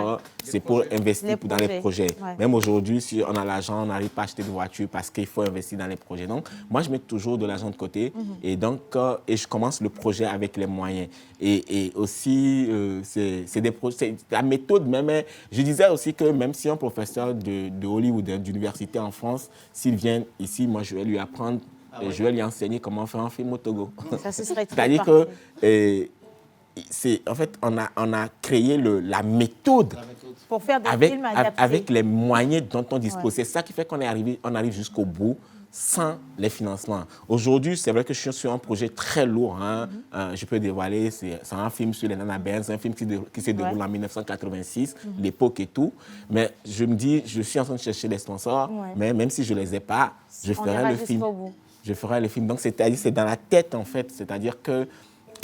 investir dans les projets. Ouais. Même aujourd'hui, si on a l'argent, on n'arrive pas à acheter de voiture parce qu'il faut investir dans les projets. Donc, moi, je mets toujours de l'argent de côté et je commence le projet avec les moyens. Et aussi, c'est la méthode même. Je disais aussi que même si un professeur de Hollywood, d'université en France, s'il vient ici, moi, je vais lui apprendre, je vais lui enseigner comment faire un film au Togo. Ça, ce serait c'est-à-dire que, en fait, on a créé la méthode pour faire des films adaptés. Avec les moyens dont on dispose. Ouais. C'est ça qui fait qu'on arrive jusqu'au bout sans les financements. Aujourd'hui, c'est vrai que je suis sur un projet très lourd. Hein. Je peux dévoiler, c'est un film sur les Nana Benz, un film qui se déroule en 1986, l'époque et tout. Mais je me dis, je suis en train de chercher des sponsors, mais même si je ne les ai pas, je ferai le film. Je ferai le film. Donc, c'est dans la tête, en fait. C'est-à-dire que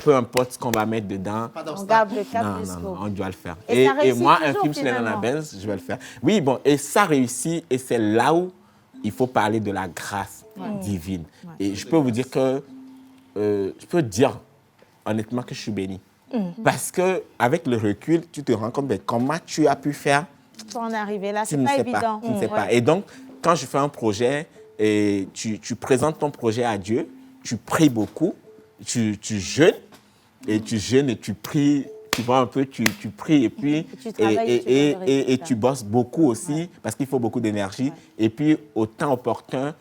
peu importe ce qu'on va mettre dedans, on garde le cap non, on doit le faire. Et moi, un film sur les Nana Benz, je vais le faire. Oui, bon, et ça réussit, et c'est là où il faut parler de la grâce divine. Et je peux vous dire que, je peux dire honnêtement que je suis béni. Parce qu'avec le recul, tu te rends compte de comment tu as pu faire. Pour en arriver là, c'est pas évident. Tu ne sais pas. Et donc, quand je fais un projet, et tu présentes ton projet à Dieu, tu pries beaucoup, tu jeûnes, et tu pries. Tu vois un peu, tu pries et puis tu bosses beaucoup aussi parce qu'il faut beaucoup d'énergie. Et puis, au temps opportun,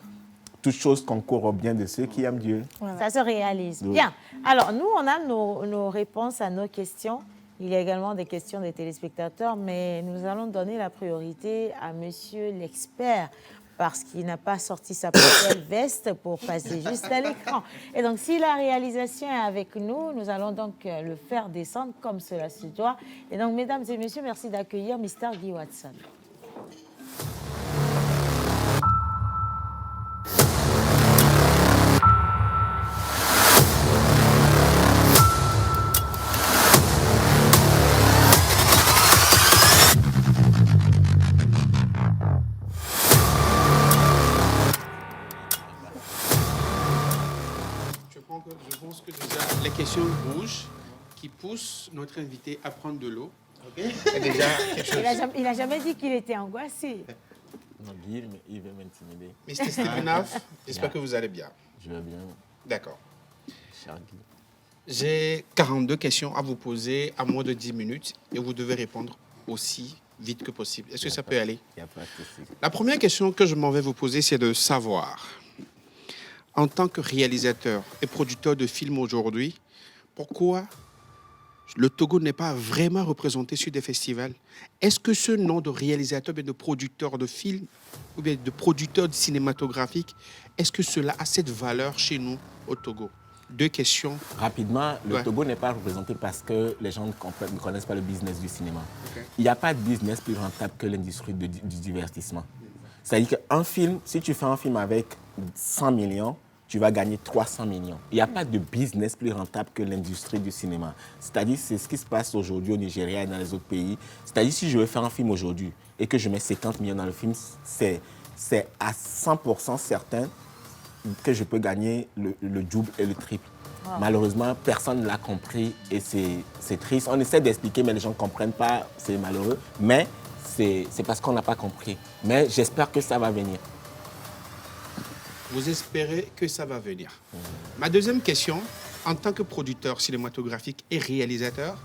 toute chose concourt au bien de ceux qui aiment Dieu. Ça se réalise. Oui. Bien. Alors, nous, on a nos réponses à nos questions. Il y a également des questions des téléspectateurs, mais nous allons donner la priorité à monsieur l'expert parce qu'il n'a pas sorti sa petite veste pour passer juste à l'écran. Et donc, si la réalisation est avec nous, nous allons donc le faire descendre comme cela se doit. Et donc, mesdames et messieurs, merci d'accueillir Mr. Guy Watson. pousse notre invité à prendre de l'eau. C'est déjà quelque chose. Il n'a jamais dit qu'il était angoissé. Non, Guy, il veut m'intimider. Mr. Stepanov, j'espère que vous allez bien. Je vais bien. D'accord. Cher Guy. J'ai 42 questions à vous poser à moins de 10 minutes et vous devez répondre aussi vite que possible. Est-ce que ça peut aller? Il n'y a pas de souci. La première question que je m'en vais vous poser, c'est de savoir, en tant que réalisateur et producteur de films aujourd'hui, pourquoi le Togo n'est pas vraiment représenté sur des festivals? Est-ce que ce nom de réalisateur, de producteur de films ou bien de producteur cinématographique, est-ce que cela a cette valeur chez nous au Togo? 2 questions. Rapidement, le Togo n'est pas représenté parce que les gens ne connaissent pas le business du cinéma. Il n'y a pas de business plus rentable que l'industrie du divertissement. C'est-à-dire qu'un film, si tu fais un film avec 100 millions, tu vas gagner 300 millions. Il n'y a pas de business plus rentable que l'industrie du cinéma. C'est-à-dire, c'est ce qui se passe aujourd'hui au Nigeria et dans les autres pays. C'est-à-dire, si je veux faire un film aujourd'hui et que je mets 50 millions dans le film, c'est à 100% certain que je peux gagner le double et le triple. Wow. Malheureusement, personne ne l'a compris et c'est triste. On essaie d'expliquer, mais les gens ne comprennent pas, c'est malheureux. Mais c'est parce qu'on n'a pas compris. Mais j'espère que ça va venir. Vous espérez que ça va venir. Ma deuxième question, en tant que producteur cinématographique et réalisateur,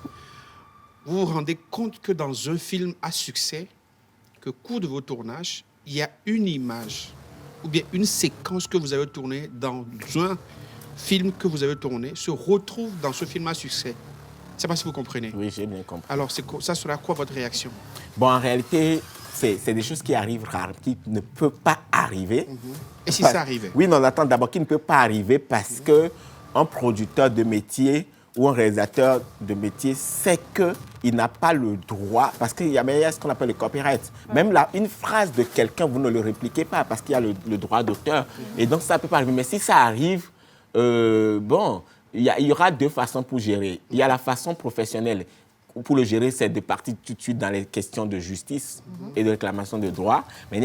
vous vous rendez compte que dans un film à succès, qu'au cours de vos tournages, il y a une image ou bien une séquence que vous avez tournée dans un film que vous avez tourné se retrouve dans ce film à succès. Je ne sais pas si vous comprenez. Oui, j'ai bien compris. Alors, ça sera quoi votre réaction? Bon, en réalité, c'est des choses qui arrivent rares, qui ne peuvent pas arriver. Et si ça arrivait? Oui, non, attends, d'abord, qui ne peut pas arriver parce qu'un producteur de métier ou un réalisateur de métier sait qu'il n'a pas le droit, parce qu'il y a ce qu'on appelle le copyright. Même là, une phrase de quelqu'un, vous ne le répliquez pas parce qu'il y a le droit d'auteur. Et donc, ça ne peut pas arriver. Mais si ça arrive, bon, il y aura 2 façons pour gérer. Il y a la façon professionnelle. Pour le gérer, c'est de partir tout de suite dans les questions de justice et de réclamation de droits. Mais il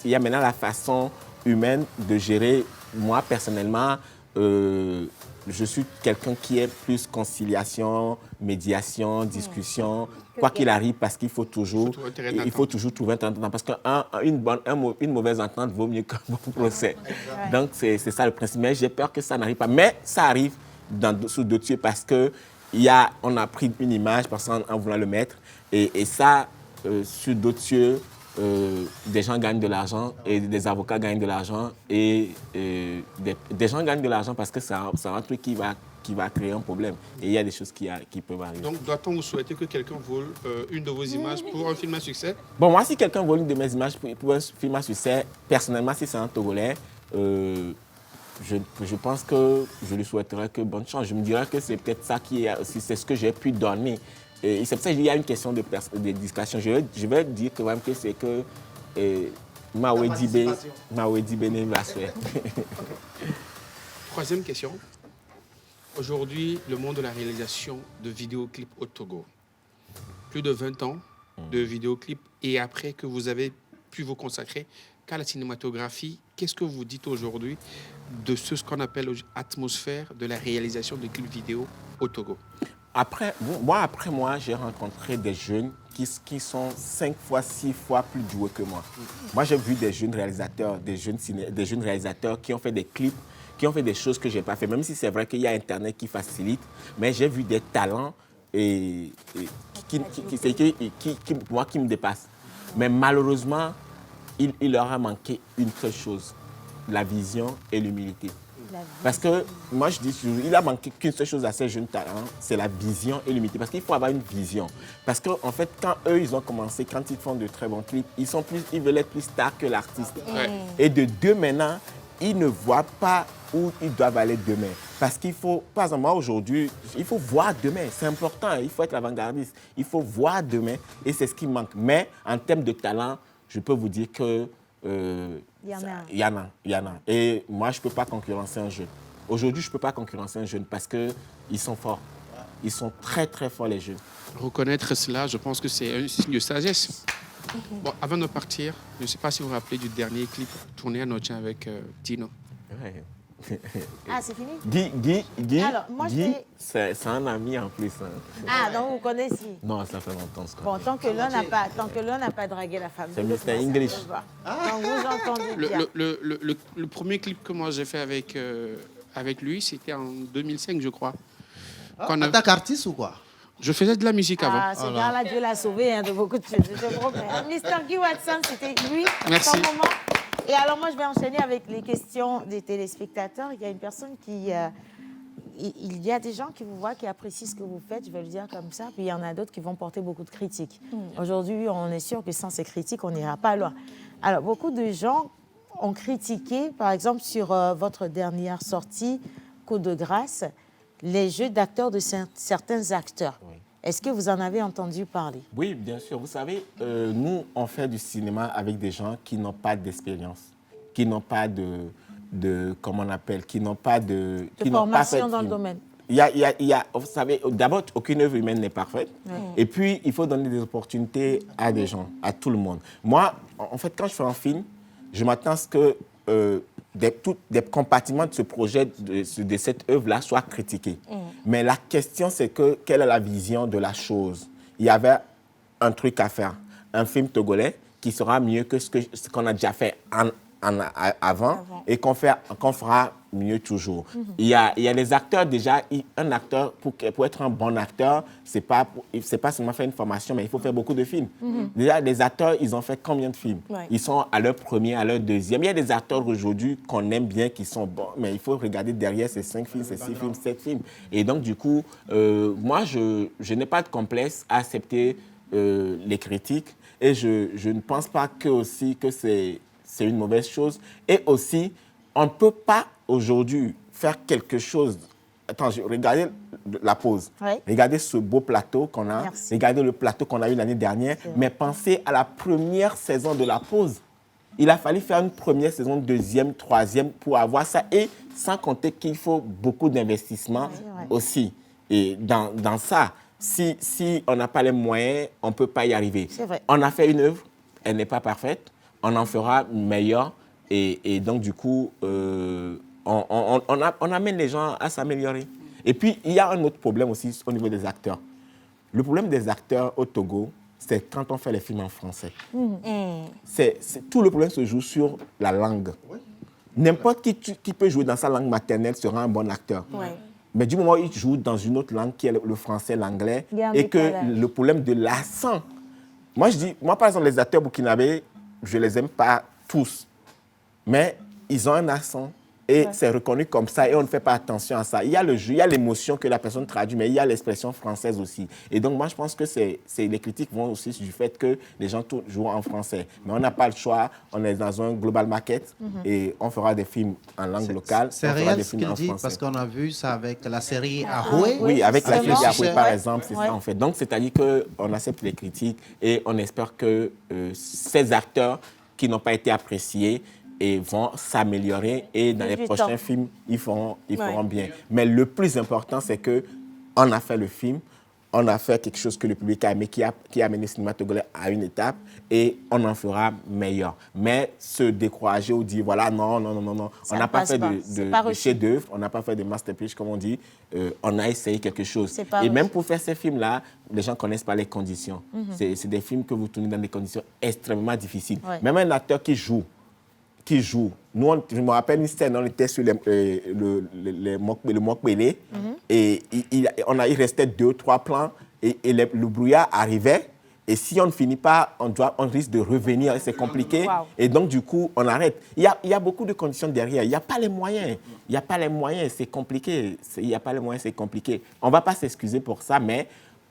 y a maintenant la façon humaine de gérer. Moi, personnellement, je suis quelqu'un qui est plus conciliation, médiation, discussion, quoi qu'il arrive, parce qu'il faut toujours trouver un entente. Parce qu'une mauvaise entente vaut mieux qu'un bon procès. Donc, c'est ça le principe. Mais j'ai peur que ça n'arrive pas. Mais ça arrive sous d'autres cieux parce qu'on a pris une image en voulant le mettre. Et ça, sur d'autres cieux, des gens gagnent de l'argent et des avocats gagnent de l'argent et des gens gagnent de l'argent parce que c'est un truc qui va créer un problème. Et il y a des choses qui peuvent arriver. Donc, doit-on vous souhaiter que quelqu'un vole une de vos images pour un film à succès? Bon, moi, si quelqu'un vole une de mes images pour un film à succès, personnellement, si c'est un Togolais, je pense que je lui souhaiterais que bonne chance. Je me dirais que c'est peut-être ça c'est ce que j'ai pu donner. Et c'est pour ça qu'il y a une question de discussion. Je vais dire quand même que c'est que Mawedi Bene va se faire. Troisième question. Aujourd'hui, le monde de la réalisation de vidéoclips au Togo. Plus de 20 ans de vidéoclips et après que vous avez pu vous consacrer qu'à la cinématographie, qu'est-ce que vous dites aujourd'hui de ce qu'on appelle l'atmosphère de la réalisation de clips vidéo au Togo? Après moi, j'ai rencontré des jeunes qui sont 5 fois, 6 fois plus doués que moi. Moi, j'ai vu des jeunes réalisateurs, des jeunes réalisateurs qui ont fait des clips, qui ont fait des choses que je n'ai pas fait. Même si c'est vrai qu'il y a Internet qui facilite, mais j'ai vu des talents qui me dépassent. Mais malheureusement, il leur a manqué une seule chose, la vision et l'humilité. Parce que moi, je dis toujours, il a manqué qu'une seule chose à ces jeunes talents, c'est la vision et l'humilité. Parce qu'il faut avoir une vision. Parce qu'en fait, quand eux, ils ont commencé, quand ils font de très bons clips, ils veulent être plus stars que l'artiste. Et de deux maintenant, ils ne voient pas où ils doivent aller demain. Parce qu'il faut, par exemple, moi aujourd'hui, il faut voir demain. C'est important, il faut être avant-gardiste. Il faut voir demain et c'est ce qui manque. Mais en termes de talent, je peux vous dire que il y en a. Et moi, je ne peux pas concurrencer un jeune. Aujourd'hui, je ne peux pas concurrencer un jeune parce qu'ils sont forts. Ils sont très, très forts, les jeunes. Reconnaître cela, je pense que c'est un signe de sagesse. Bon, avant de partir, je ne sais pas si vous vous rappelez du dernier clip tourné à Notcha avec Dino. Ouais. Ah, c'est fini? Guy, Alors, moi, c'est un ami en plus. Hein. Ah, donc vous connaissez? Non, ça fait longtemps. Bon, tant que l'un n'a pas dragué la femme. C'est Mr. English. Donc vous entendez bien. Le premier clip que moi j'ai fait avec lui, c'était en 2005, je crois. En tant qu'artiste ou quoi? Je faisais de la musique avant. Ah, ce gars-là, Dieu l'a sauvé de beaucoup de choses, je te promets. Mr. Guy Watson, c'était lui, Merci. son moment. Et alors, moi, je vais enchaîner avec les questions des téléspectateurs. Il y a une personne qui... il y a des gens qui vous voient, qui apprécient ce que vous faites, je vais le dire comme ça, puis il y en a d'autres qui vont porter beaucoup de critiques. Aujourd'hui, on est sûr que sans ces critiques, on n'ira pas loin. Alors, beaucoup de gens ont critiqué, par exemple, sur votre dernière sortie, Coup de grâce, les jeux d'acteurs de certains acteurs. Oui. Est-ce que vous en avez entendu parler? Oui, bien sûr. Vous savez, nous, on fait du cinéma avec des gens qui n'ont pas d'expérience, qui n'ont pas comment on appelle, qui n'ont pas de formation dans le domaine. Il y a, vous savez, d'abord, aucune œuvre humaine n'est parfaite. Oui. Et puis, il faut donner des opportunités à des gens, à tout le monde. Moi, en fait, quand je fais un film, je m'attends à ce que des compartiments de ce projet, de cette œuvre-là, soient critiqués. Mais la question, c'est que quelle est la vision de la chose? Il y avait un truc à faire, un film togolais qui sera mieux que ce qu'on a déjà fait avant et qu'on fera mieux toujours. Il y a les acteurs déjà. Un acteur, pour être un bon acteur, c'est pas seulement faire une formation, mais il faut faire beaucoup de films. Déjà, les acteurs, ils ont fait combien de films? Ils sont à leur premier, à leur deuxième. Il y a des acteurs aujourd'hui qu'on aime bien, qui sont bons, mais il faut regarder derrière ces 5 films, ces 6 films, 7 films. Et donc, du coup, moi, je n'ai pas de complexe à accepter les critiques et je ne pense pas que c'est une mauvaise chose. Et aussi, on ne peut pas aujourd'hui faire quelque chose. Attends, regardez la pause. Oui. Regardez ce beau plateau qu'on a. Merci. Regardez le plateau qu'on a eu l'année dernière. Mais pensez à la première saison de la pause. Il a fallu faire une première saison, deuxième, troisième pour avoir ça. Et sans compter qu'il faut beaucoup d'investissement aussi. Et dans ça, si on n'a pas les moyens, on ne peut pas y arriver. C'est vrai. On a fait une œuvre, elle n'est pas parfaite. On en fera meilleur et donc, du coup, on amène les gens à s'améliorer. Et puis, il y a un autre problème aussi au niveau des acteurs. Le problème des acteurs au Togo, c'est quand on fait les films en français. Tout le problème se joue sur la langue. N'importe qui peut jouer dans sa langue maternelle sera un bon acteur. Mais du moment où il joue dans une autre langue qui est le français, l'anglais, et que le problème de l'accent... Moi, par exemple, les acteurs burkinabés, je ne les aime pas tous, mais ils ont un accent et c'est reconnu comme ça et on ne fait pas attention à ça. Il y a le jeu, il y a l'émotion que la personne traduit, mais il y a l'expression française aussi. Et donc, moi, je pense que les critiques vont aussi du fait que les gens jouent en français. Mais on n'a pas le choix, on est dans un global market et on fera des films en langue locale. C'est réel ce qu'il dit, parce qu'on a vu ça avec la série Ahoué. Oui, avec la série Ahoué, par exemple, c'est ça en fait. Donc, c'est-à-dire qu'on accepte les critiques et on espère que ces acteurs qui n'ont pas été appréciés et vont s'améliorer et dans les prochains films, ils feront bien. Mais le plus important, c'est qu'on a fait le film, on a fait quelque chose que le public a aimé, qui a amené le cinéma togolais à une étape et on en fera meilleur. Mais se décourager ou dire, voilà, non, on n'a pas fait de chef-d'œuvre, on n'a pas fait de masterpiece, comme on dit, on a essayé quelque chose. Et même pour faire ces films-là, les gens ne connaissent pas les conditions. C'est des films que vous tournez dans des conditions extrêmement difficiles. Même un acteur qui joue. Nous, je me rappelle une scène, on était sur le Mokbélé et il restait 2-3 plans et le brouillard arrivait. Et si on ne finit pas, on risque de revenir et c'est compliqué. Wow. Et donc, du coup, on arrête. Il y a beaucoup de conditions derrière. Il n'y a pas les moyens. C'est compliqué. Il n'y a pas les moyens, c'est compliqué. On ne va pas s'excuser pour ça, mais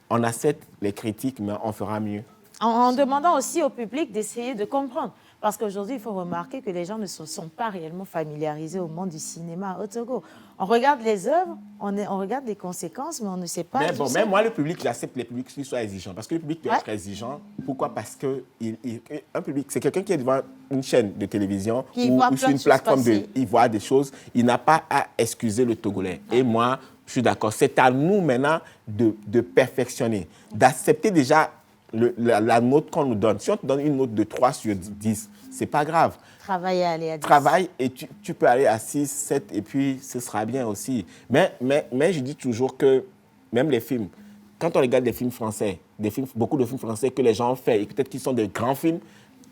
on accepte les critiques, mais on fera mieux. En demandant aussi au public d'essayer de comprendre. Parce qu'aujourd'hui, il faut remarquer que les gens ne se sont pas réellement familiarisés au monde du cinéma au Togo. On regarde les œuvres, on regarde les conséquences, mais on ne sait pas... Mais bon, même moi, le public, j'accepte les publics qui soient exigeants. Parce que le public peut être exigeant. Pourquoi? Parce qu'un public, c'est quelqu'un qui est devant une chaîne de télévision ou sur une plateforme, il voit des choses. Il n'a pas à excuser le Togolais. Et moi, je suis d'accord. C'est à nous maintenant de perfectionner, d'accepter déjà la note qu'on nous donne. Si on te donne une note de 3 sur 10, c'est pas grave. Travaille à aller à 10. Travaille et tu peux aller à 6, 7 et puis ce sera bien aussi. Mais je dis toujours que même les films, quand on regarde des films français, beaucoup de films français que les gens ont fait et peut-être qu'ils sont des grands films,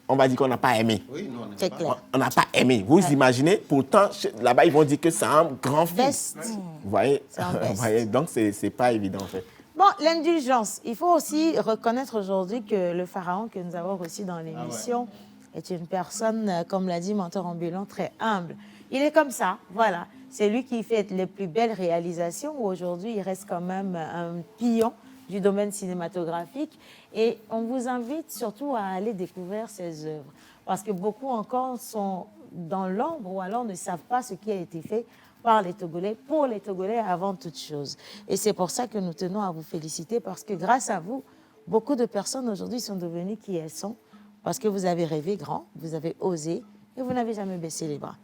on va dire qu'on n'a pas aimé. Oui, non, c'est clair. On n'a pas aimé. Vous imaginez, pourtant, là-bas, ils vont dire que c'est un grand film. Best. Vous voyez? Vous voyez? Donc, c'est pas évident, en fait. Bon, l'indulgence. Il faut aussi reconnaître aujourd'hui que le pharaon que nous avons reçu dans l'émission est une personne, comme l'a dit Mentor Ambulant, très humble. Il est comme ça, voilà. C'est lui qui fait les plus belles réalisations. Aujourd'hui, il reste quand même un pion du domaine cinématographique. Et on vous invite surtout à aller découvrir ses œuvres. Parce que beaucoup encore sont dans l'ombre ou alors ne savent pas ce qui a été fait par les Togolais, pour les Togolais avant toute chose. Et c'est pour ça que nous tenons à vous féliciter parce que grâce à vous, beaucoup de personnes aujourd'hui sont devenues qui elles sont parce que vous avez rêvé grand, vous avez osé et vous n'avez jamais baissé les bras.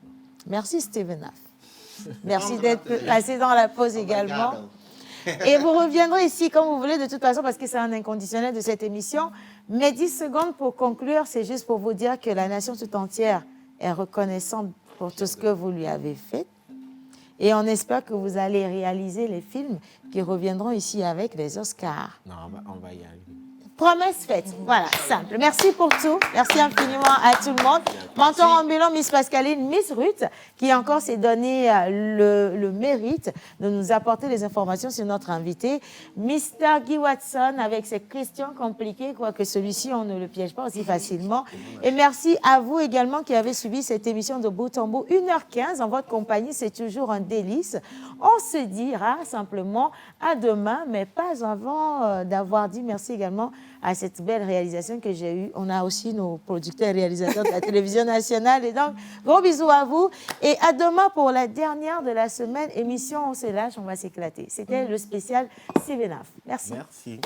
Merci Steven Naff. Merci d'être passé dans la pause également. Et vous reviendrez ici quand vous voulez de toute façon parce que c'est un inconditionnel de cette émission. Mais 10 secondes pour conclure, c'est juste pour vous dire que la nation tout entière est reconnaissante pour tout ce que vous lui avez fait. Et on espère que vous allez réaliser les films qui reviendront ici avec les Oscars. Non, on va y arriver. Promesse faite. Voilà, simple. Merci pour tout. Merci infiniment à tout le monde. Mentor ambulant, Miss Pascaline, Miss Ruth, qui encore s'est donné le mérite de nous apporter les informations sur notre invité. Mr. Guy Watson, avec ses questions compliquées, quoique celui-ci, on ne le piège pas aussi facilement. Et merci à vous également qui avez suivi cette émission de bout en bout. 1h15 en votre compagnie, c'est toujours un délice. On se dira simplement à demain, mais pas avant d'avoir dit merci également à cette belle réalisation que j'ai eue. On a aussi nos producteurs et réalisateurs de la télévision nationale. Et donc, gros bisous à vous. Et à demain pour la dernière de la semaine. Émission On se lâche, on va s'éclater. C'était le spécial Steven Naff. Merci. Merci.